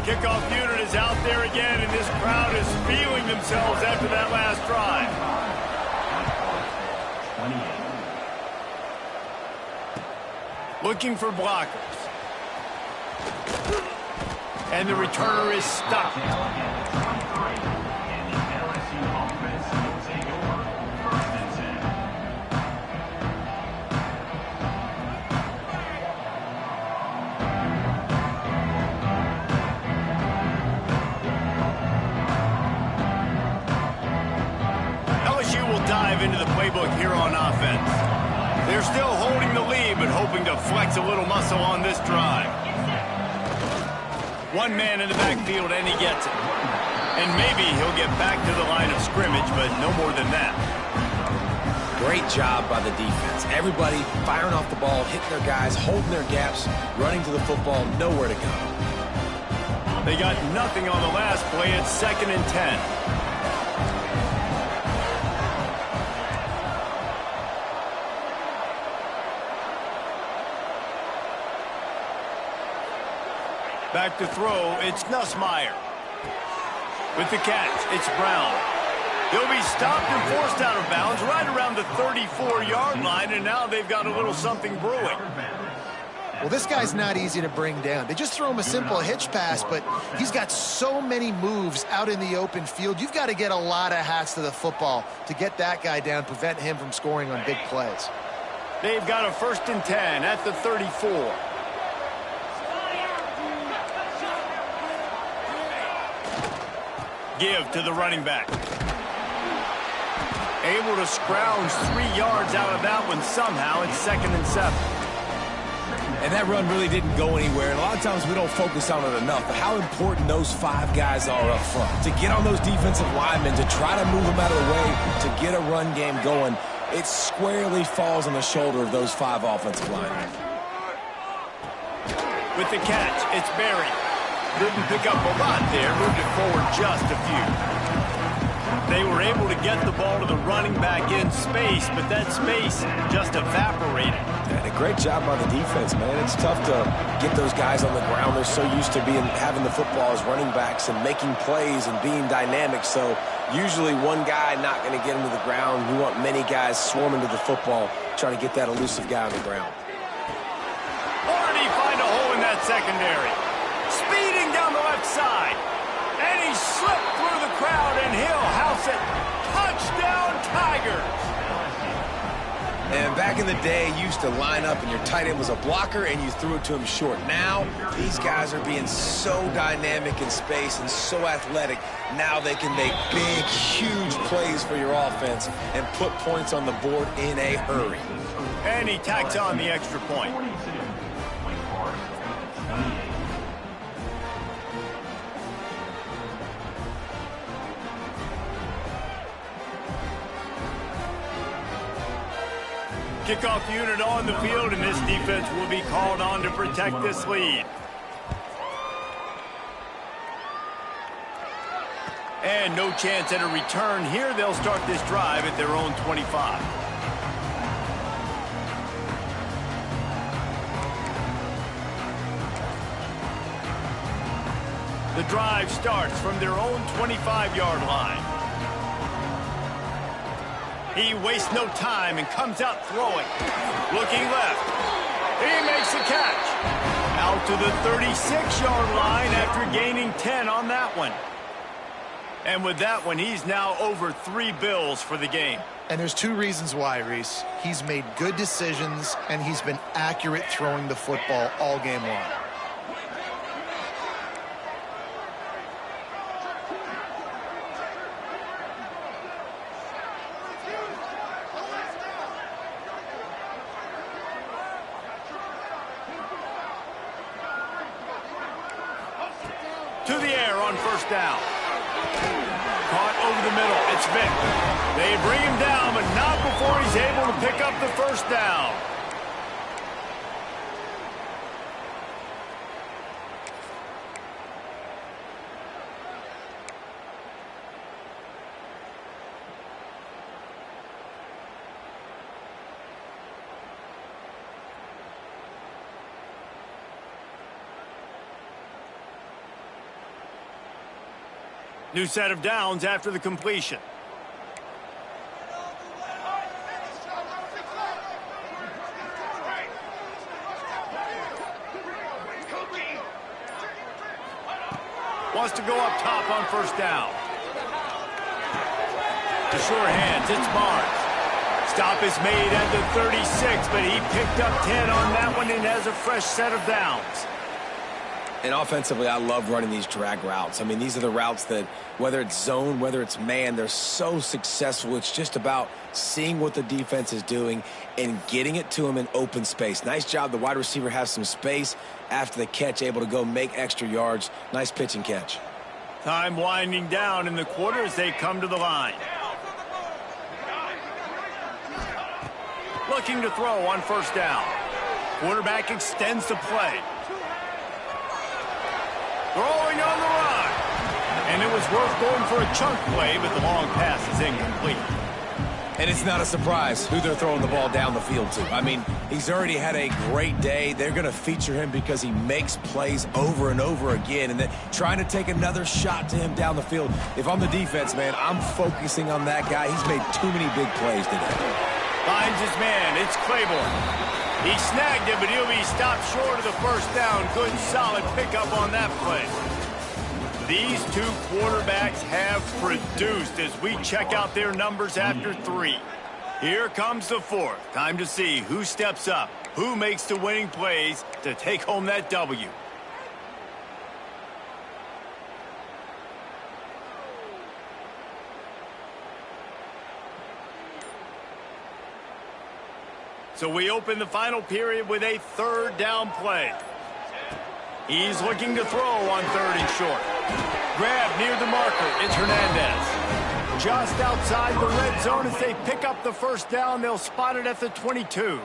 Kickoff unit is out there again, and this crowd is feeling themselves after that last drive. 28. Looking for blockers. And the returner is stopped. Dive into the playbook here on offense. They're still holding the lead, but hoping to flex a little muscle on this drive. One man in the backfield, and he gets it. And maybe he'll get back to the line of scrimmage, but no more than that. Great job by the defense. Everybody firing off the ball, hitting their guys, holding their gaps, running to the football, nowhere to go. They got nothing on the last play. It's 2nd and 10. Back to throw, it's Nussmeier. With the catch, it's Brown. He'll be stopped and forced out of bounds right around the 34-yard line, and now they've got a little something brewing. Well, this guy's not easy to bring down. They just throw him a simple hitch pass, but he's got so many moves out in the open field. You've got to get a lot of hats to the football to get that guy down, prevent him from scoring on big plays. They've got a 1st and 10 at the 34. Give to the running back. Able to scrounge 3 yards out of that one somehow. It's 2nd and 7. And that run really didn't go anywhere. And a lot of times we don't focus on it enough, but how important those 5 guys are up front. To get on those defensive linemen, to try to move them out of the way, to get a run game going, it squarely falls on the shoulder of those 5 offensive linemen. With the catch, it's Berry. Couldn't pick up a lot there, moved it forward just a few. They were able to get the ball to the running back in space, but that space just evaporated. And a great job by the defense, man. It's tough to get those guys on the ground. They're so used to having the football as running backs and making plays and being dynamic. So usually one guy not going to get him to the ground. We want many guys swarming to the football, trying to get that elusive guy on the ground. Already find a hole in that secondary. Speeding down the left side. And he slipped through the crowd, and he'll house it. Touchdown, Tigers. And back in the day, you used to line up and your tight end was a blocker and you threw it to him short. Now, these guys are being so dynamic in space and so athletic. Now they can make big, huge plays for your offense and put points on the board in a hurry. And he tacks on the extra point. 22. Wake Forest, 28. Kickoff unit on the field, and this defense will be called on to protect this lead. And no chance at a return here. They'll start this drive at their own 25. The drive starts from their own 25-yard line. He wastes no time and comes out throwing. Looking left. He makes the catch. Out to the 36-yard line after gaining 10 on that one. And with that one, he's now over 3 bills for the game. And there's 2 reasons why, Reese. He's made good decisions, and he's been accurate throwing the football all game long. To the air on first down. Caught over the middle. It's Vick. They bring him down, but not before he's able to pick up the first down. New set of downs after the completion. Wants to go up top on first down. To sure hands, it's Barnes. Stop is made at the 36, but he picked up 10 on that one and has a fresh set of downs. And offensively, I love running these drag routes. I mean, these are the routes that, whether it's zone, whether it's man, they're so successful. It's just about seeing what the defense is doing and getting it to them in open space. Nice job. The wide receiver has some space after the catch, able to go make extra yards. Nice pitch and catch. Time winding down in the quarter as they come to the line. Looking to throw on first down. Quarterback extends the play. Throwing on the run. And it was worth going for a chunk play, but the long pass is incomplete. And it's not a surprise who they're throwing the ball down the field to. I mean, he's already had a great day. They're going to feature him because he makes plays over and over again. And then trying to take another shot to him down the field. If I'm the defense, man, I'm focusing on that guy. He's made too many big plays today. Finds his man. It's Claiborne. He snagged it, but he'll be stopped short of the first down. Good, solid pickup on that play. These two quarterbacks have produced as we check out their numbers after 3. Here comes the 4th. Time to see who steps up, who makes the winning plays to take home that W. So we open the final period with a 3rd down play. He's looking to throw on 3rd and short. Grab near the marker. It's Hernandez. Just outside the red zone as they pick up the first down. They'll spot it at the 22.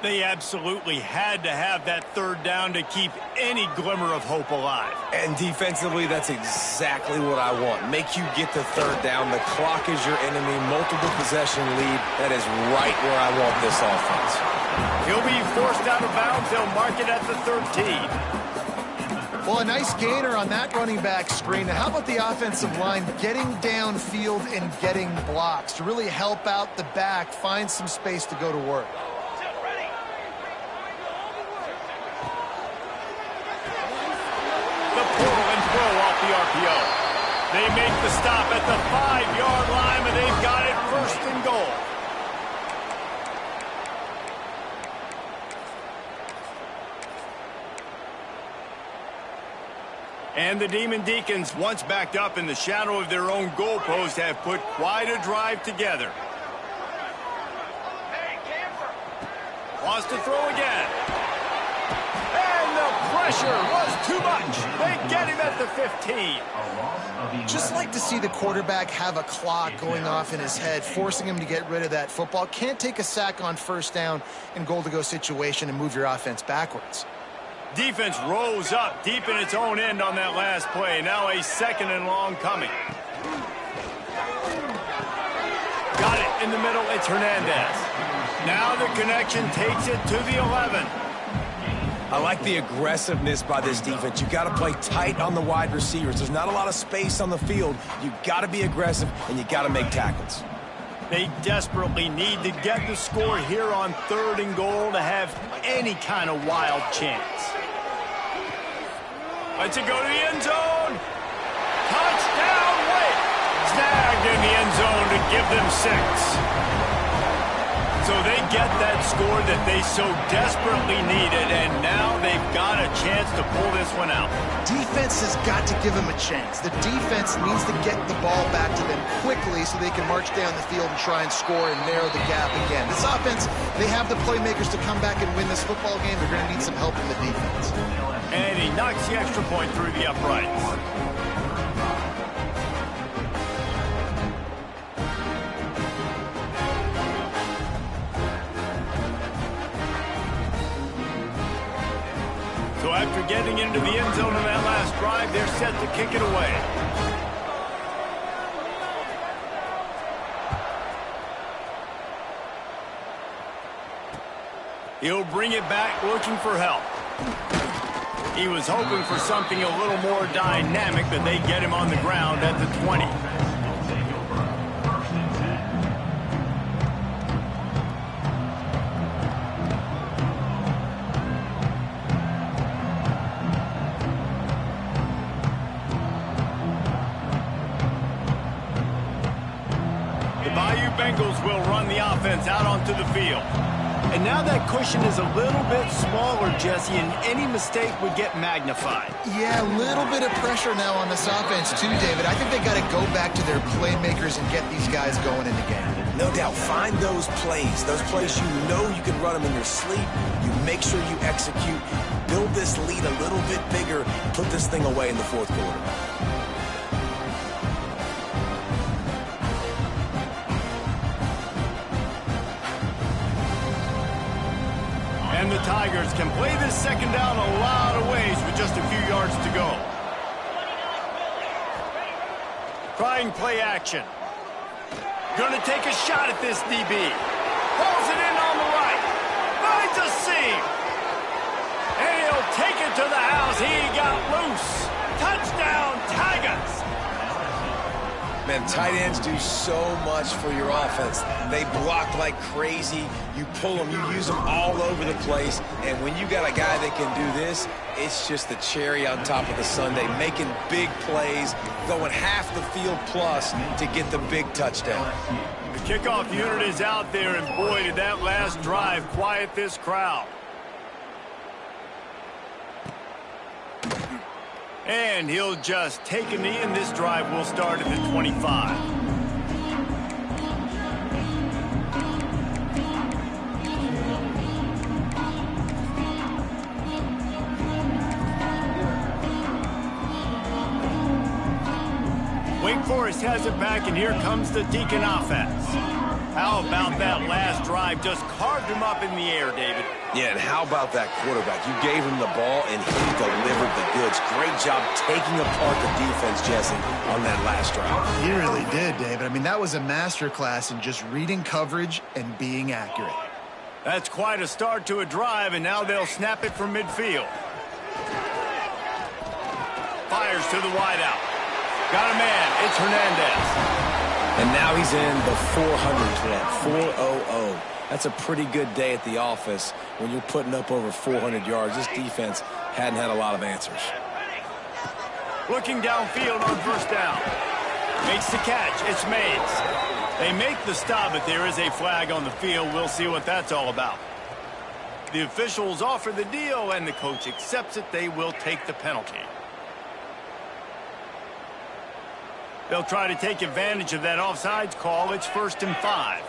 They absolutely had to have that 3rd down to keep any glimmer of hope alive. And defensively, that's exactly what I want. Make you get the 3rd down. The clock is your enemy. Multiple possession lead. That is right where I want this offense. He'll be forced out of bounds. They'll mark it at the 13. Well, a nice gainer on that running back screen. Now, how about the offensive line getting downfield and getting blocks to really help out the back, find some space to go to work? The RPO. They make the stop at the 5-yard line, and they've got it 1st and goal. And the Demon Deacons, once backed up in the shadow of their own goalpost, have put quite a drive together. Wants to throw again. Pressure was too much. They get him at the 15. Just like to see the quarterback have a clock going off in his head, forcing him to get rid of that football. Can't take a sack on first down in goal-to-go situation and move your offense backwards. Defense rose up deep in its own end on that last play. Now a 2nd and long coming. Got it in the middle. It's Hernandez. Now the connection takes it to the 11. I like the aggressiveness by this defense. You got to play tight on the wide receivers. There's not a lot of space on the field. You got to be aggressive, and you got to make tackles. They desperately need to get the score here on 3rd and goal to have any kind of wild chance. Let's it go to the end zone. Touchdown, Wake. Snagged in the end zone to give them 6. So they get that score that they so desperately needed, and now they've got a chance to pull this one out. Defense has got to give them a chance. The defense needs to get the ball back to them quickly so they can march down the field and try and score and narrow the gap again. This offense, they have the playmakers to come back and win this football game. They're going to need some help from the defense. And he knocks the extra point through the uprights. So after getting into the end zone on that last drive, they're set to kick it away. He'll bring it back looking for help. He was hoping for something a little more dynamic, but they get him on the ground at the 20. Bengals will run the offense out onto the field. And now that cushion is a little bit smaller, Jesse, and any mistake would get magnified. Yeah, a little bit of pressure now on this offense too, David. I think they got to go back to their playmakers and get these guys going in the game. No doubt. Find those plays you know you can run them in your sleep. You make sure you execute. Build this lead a little bit bigger. Put this thing away in the fourth quarter. And the Tigers can play this second down a lot of ways with just a few yards to go. Trying play action. Gonna take a shot at this DB. Pulls it in on the right. Finds a seam. And he'll take it to the house. He got loose. Touchdown, Tigers. Man, tight ends do so much for your offense. They block like crazy. You pull them, you use them all over the place. And when you got a guy that can do this, it's just the cherry on top of the sundae, making big plays, going half the field plus to get the big touchdown. The kickoff unit is out there, and boy, did that last drive quiet this crowd. And he'll just take a knee, and this drive will start at the 25. Wake Forest has it back, and here comes the Deacon offense. How about that last drive? Just carved him up in the air, David. Yeah, and how about that quarterback? You gave him the ball, and he delivered the goods. Great job taking apart the defense, Jesse, on that last drive. He really did, David. I mean, that was a masterclass in just reading coverage and being accurate. That's quite a start to a drive, and now they'll snap it from midfield. Fires to the wideout. Got a man. It's Hernandez. And now he's in the 400 club, 400. That's a pretty good day at the office when you're putting up over 400 yards. This defense hadn't had a lot of answers. Looking downfield on first down. Makes the catch. It's Mays. They make the stop, but there is a flag on the field. We'll see what that's all about. The officials offer the deal, and the coach accepts it. They will take the penalty. They'll try to take advantage of that offsides call. It's 1st and 5.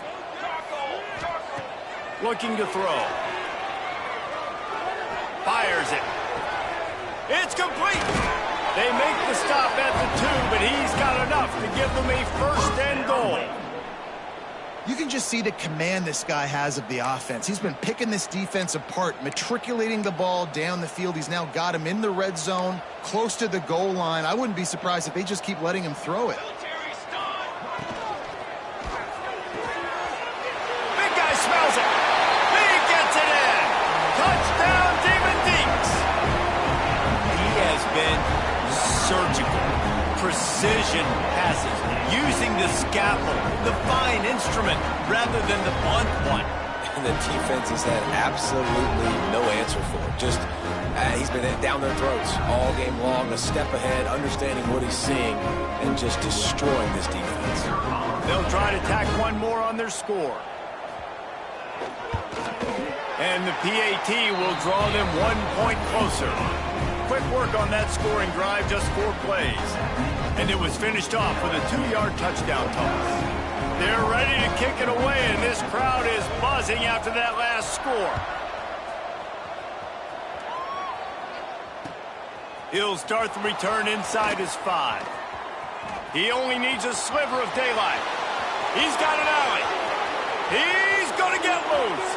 Looking to throw. Fires it. It's complete. They make the stop at the 2, but he's got enough to give them a 1st and goal. You can just see the command this guy has of the offense. He's been picking this defense apart, matriculating the ball down the field. He's now got him in the red zone, close to the goal line. I wouldn't be surprised if they just keep letting him throw it. Big guy smells it. He gets it in. Touchdown, Demon Deeks. He has been surgical. Precision passes, using the scalpel, the fine instrument, rather than the blunt one. And the defense has had absolutely no answer for it. Just, he's been down their throats all game long, a step ahead, understanding what he's seeing, and just destroying this defense. They'll try to tack one more on their score. And the PAT will draw them 1 point closer. Quick work on that scoring drive, just 4 plays. And it was finished off with a 2-yard touchdown toss. They're ready to kick it away, and this crowd is buzzing after that last score. He'll start the return inside his 5. He only needs a sliver of daylight. He's got an alley. He's going to get loose.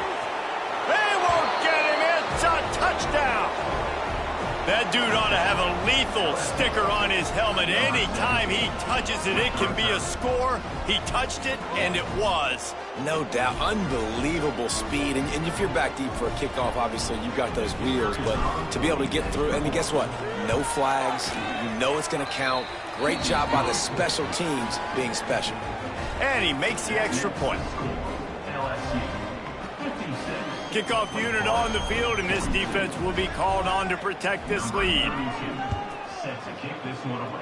They won't get him. It's a touchdown. That dude ought to have a lethal sticker on his helmet. Anytime he touches it, it can be a score. He touched it, and it was. No doubt. Unbelievable speed. And if you're back deep for a kickoff, obviously you got those wheels. But to be able to get through, and guess what? No flags. You know it's going to count. Great job by the special teams being special. And he makes the extra point. LSU, 56. Kickoff unit on the field, and this defense will be called on to protect this lead. Set to kick this one away.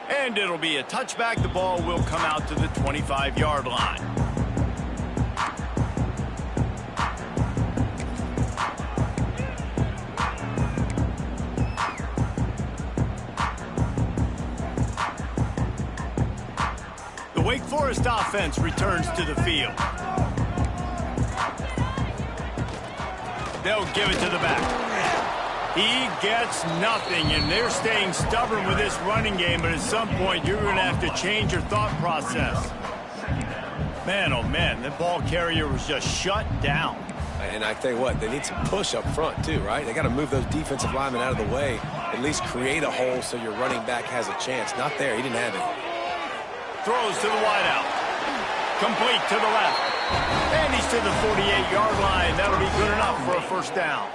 And it'll be a touchback. The ball will come out to the 25-yard line. The Wake Forest offense returns to the field. They'll give it to the back. He gets nothing, and they're staying stubborn with this running game, but at some point you're going to have to change your thought process. Man, oh man, the ball carrier was just shut down. And I tell you what, they need some push up front too, right? They got to move those defensive linemen out of the way, at least create a hole so your running back has a chance. Not there, he didn't have it. Throws to the wideout. Complete to the left. And he's to the 48-yard line. That'll be good enough for a first down.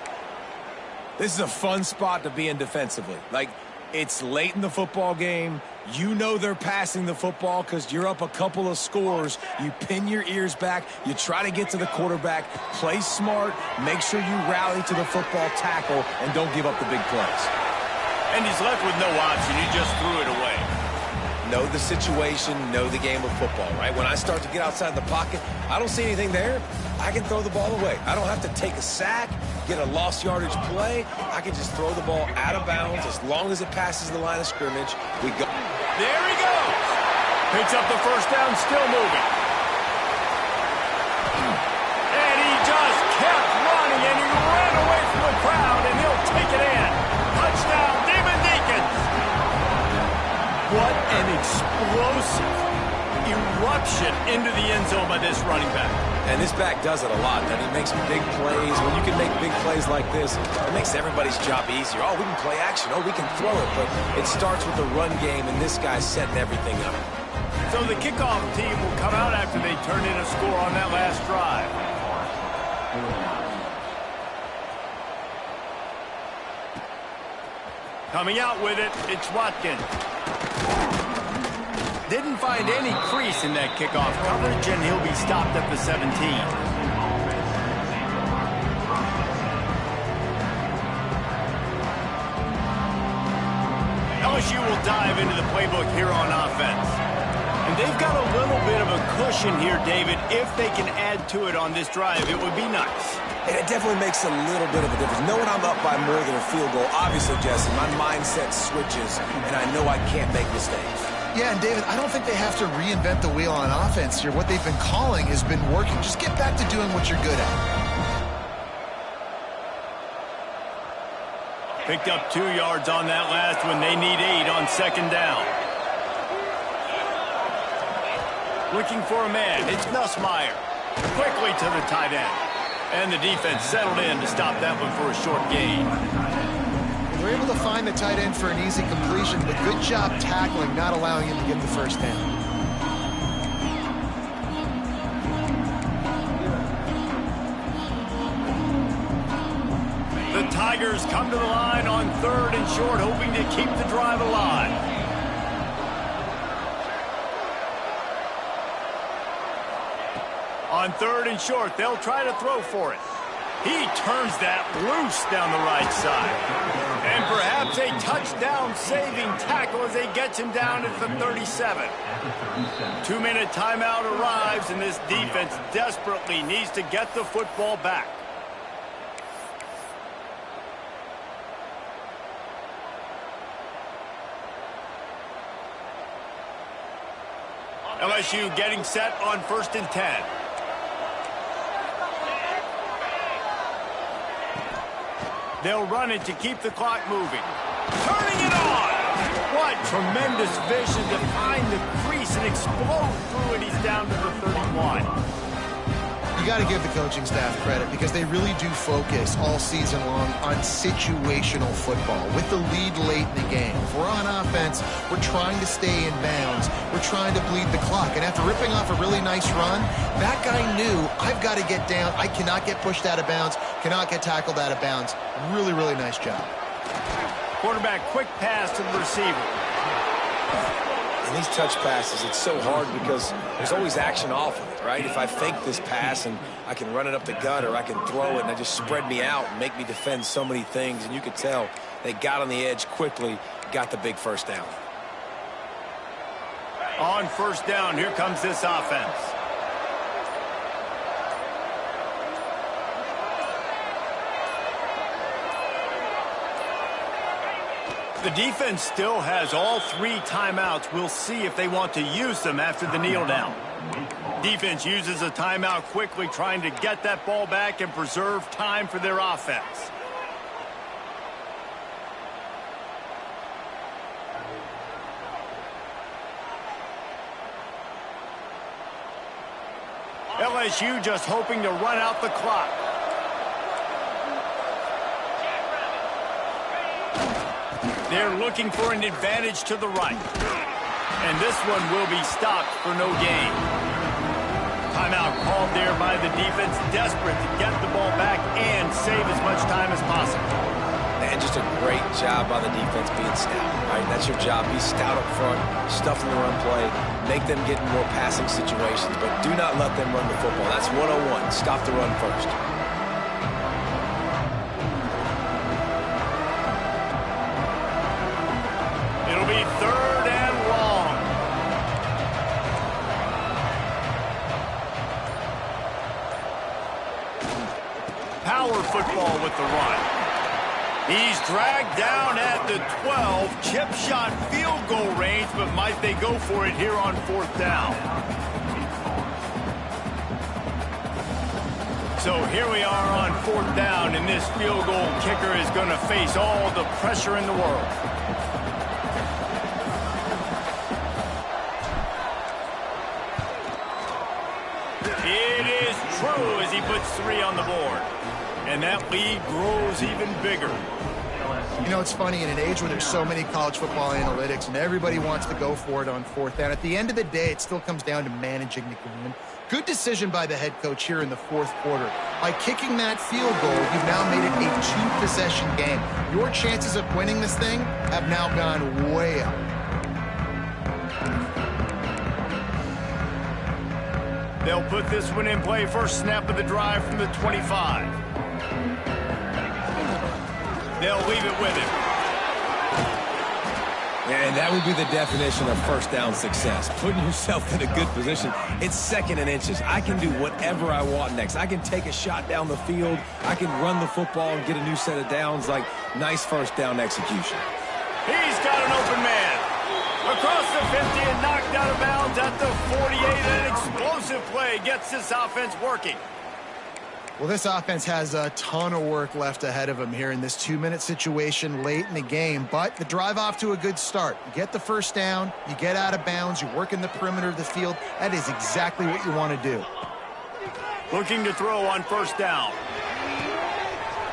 This is a fun spot to be in defensively. Like, it's late in the football game. You know they're passing the football because you're up a couple of scores. You pin your ears back. You try to get to the quarterback. Play smart. Make sure you rally to the football tackle and don't give up the big plays. And he's left with no option. He just threw it away. Know the situation, know the game of football, right? When I start to get outside the pocket, I don't see anything there. I can throw the ball away. I don't have to take a sack, get a lost yardage play. I can just throw the ball out of bounds as long as it passes the line of scrimmage. We go. There he goes. Picks up the first down, still moving. And he just kept running, and he ran away from the crowd, and he'll take it in. Touchdown, Demon Deacons. What an explosive eruption into the end zone by this running back. And this back does it a lot. And he makes big plays. When you can make big plays like this, it makes everybody's job easier. Oh, we can play action. Oh, we can throw it. But it starts with the run game, and this guy's setting everything up. So the kickoff team will come out after they turn in a score on that last drive. Coming out with it, it's Watkins. Didn't find any crease in that kickoff coverage, and he'll be stopped at the 17. LSU will dive into the playbook here on offense. And they've got a little bit of a cushion here, David. If they can add to it on this drive, it would be nice. And it definitely makes a little bit of a difference. Knowing I'm up by more than a field goal, obviously, Jesse, my mindset switches, and I know I can't make mistakes. Yeah, and David, I don't think they have to reinvent the wheel on offense here. What they've been calling has been working. Just get back to doing what you're good at. Picked up 2 yards on that last one. They need 8 on second down. Looking for a man. It's Nussmeier. Quickly to the tight end. And the defense settled in to stop that one for a short gain. They're able to find the tight end for an easy completion, but good job tackling, not allowing him to get the first down. The Tigers come to the line on 3rd and short, hoping to keep the drive alive. On 3rd and short, they'll try to throw for it. He turns that loose down the right side. And perhaps a touchdown-saving tackle as they get him down at the 37. 2-minute timeout arrives, and this defense desperately needs to get the football back. LSU getting set on 1st and 10. They'll run it to keep the clock moving. Turning it on! What tremendous vision to find the crease and explode through it. He's down to the 31. You got to give the coaching staff credit because they really do focus all season long on situational football with the lead late in the game. If we're on offense, we're trying to stay in bounds. We're trying to bleed the clock. And after ripping off a really nice run, that guy knew, I've got to get down. I cannot get pushed out of bounds, cannot get tackled out of bounds. Really, really nice job. Quarterback, quick pass to the receiver. In these touch passes, it's so hard because there's always action off of it, right? If I fake this pass and I can run it up the gut or I can throw it and I just spread me out and make me defend so many things, and you could tell they got on the edge quickly, got the big first down. On 1st down, here comes this offense. The defense still has all 3 timeouts. We'll see if they want to use them after the kneel down. Defense uses a timeout quickly, trying to get that ball back and preserve time for their offense. LSU just hoping to run out the clock. They're looking for an advantage to the right. And this one will be stopped for no gain. Timeout called there by the defense, desperate to get the ball back and save as much time as possible. And just a great job by the defense being stout. Right? That's your job. Be stout up front, stuff in the run play, make them get in more passing situations, but do not let them run the football. That's 101. Stop the run first. It'll be 3rd and long. Power football with the run. He's dragged down at the 12. Chip shot field goal range, but might they go for it here on 4th down? So here we are on 4th down, and this field goal kicker is going to face all the pressure in the world. It is true as he puts 3 on the board. And that lead grows even bigger. You know, it's funny, in an age where there's so many college football analytics and everybody wants to go for it on 4th down, at the end of the day, it still comes down to managing the game. Good decision by the head coach here in the 4th quarter. By kicking that field goal, you've now made it a 2-possession game. Your chances of winning this thing have now gone way up. They'll put this one in play. First snap of the drive from the 25. They'll leave it with him. And that would be the definition of 1st down success. Putting yourself in a good position. It's 2nd and inches. I can do whatever I want next. I can take a shot down the field. I can run the football and get a new set of downs. Like, nice 1st down execution. He's got an open man. Across the 50 and knocked out of bounds at the 48. An explosive play gets this offense working. Well, this offense has a ton of work left ahead of them here in this 2-minute situation late in the game, but the drive off to a good start. You get the 1st down, you get out of bounds, you work in the perimeter of the field. That is exactly what you want to do. Looking to throw on 1st down.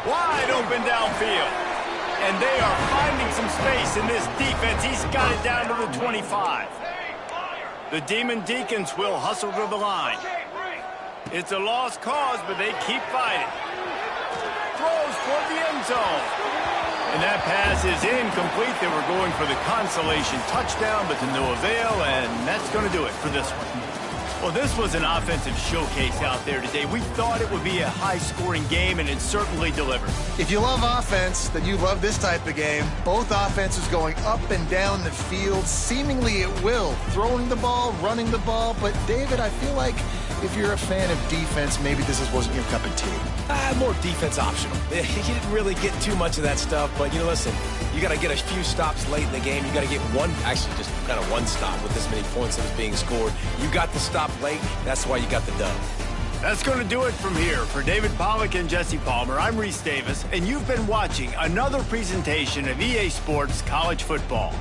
Wide open downfield. And they are finding some space in this defense. He's got it down to the 25. The Demon Deacons will hustle to the line. It's a lost cause, but they keep fighting. Throws toward the end zone. And that pass is incomplete. They were going for the consolation touchdown, but to no avail, and that's going to do it for this one. Well, this was an offensive showcase out there today. We thought it would be a high-scoring game, and it certainly delivered. If you love offense, then you love this type of game. Both offenses going up and down the field, seemingly at will, throwing the ball, running the ball. But, David, I feel like if you're a fan of defense, maybe this wasn't your cup of tea. More defense optional. You didn't really get too much of that stuff, but, listen, you got to get a few stops late in the game. You got to get just kind of one stop with this many points that was being scored. You got the stop late. That's why you got the dub. That's going to do it from here. For David Pollack and Jesse Palmer, I'm Reese Davis, and you've been watching another presentation of EA Sports College Football.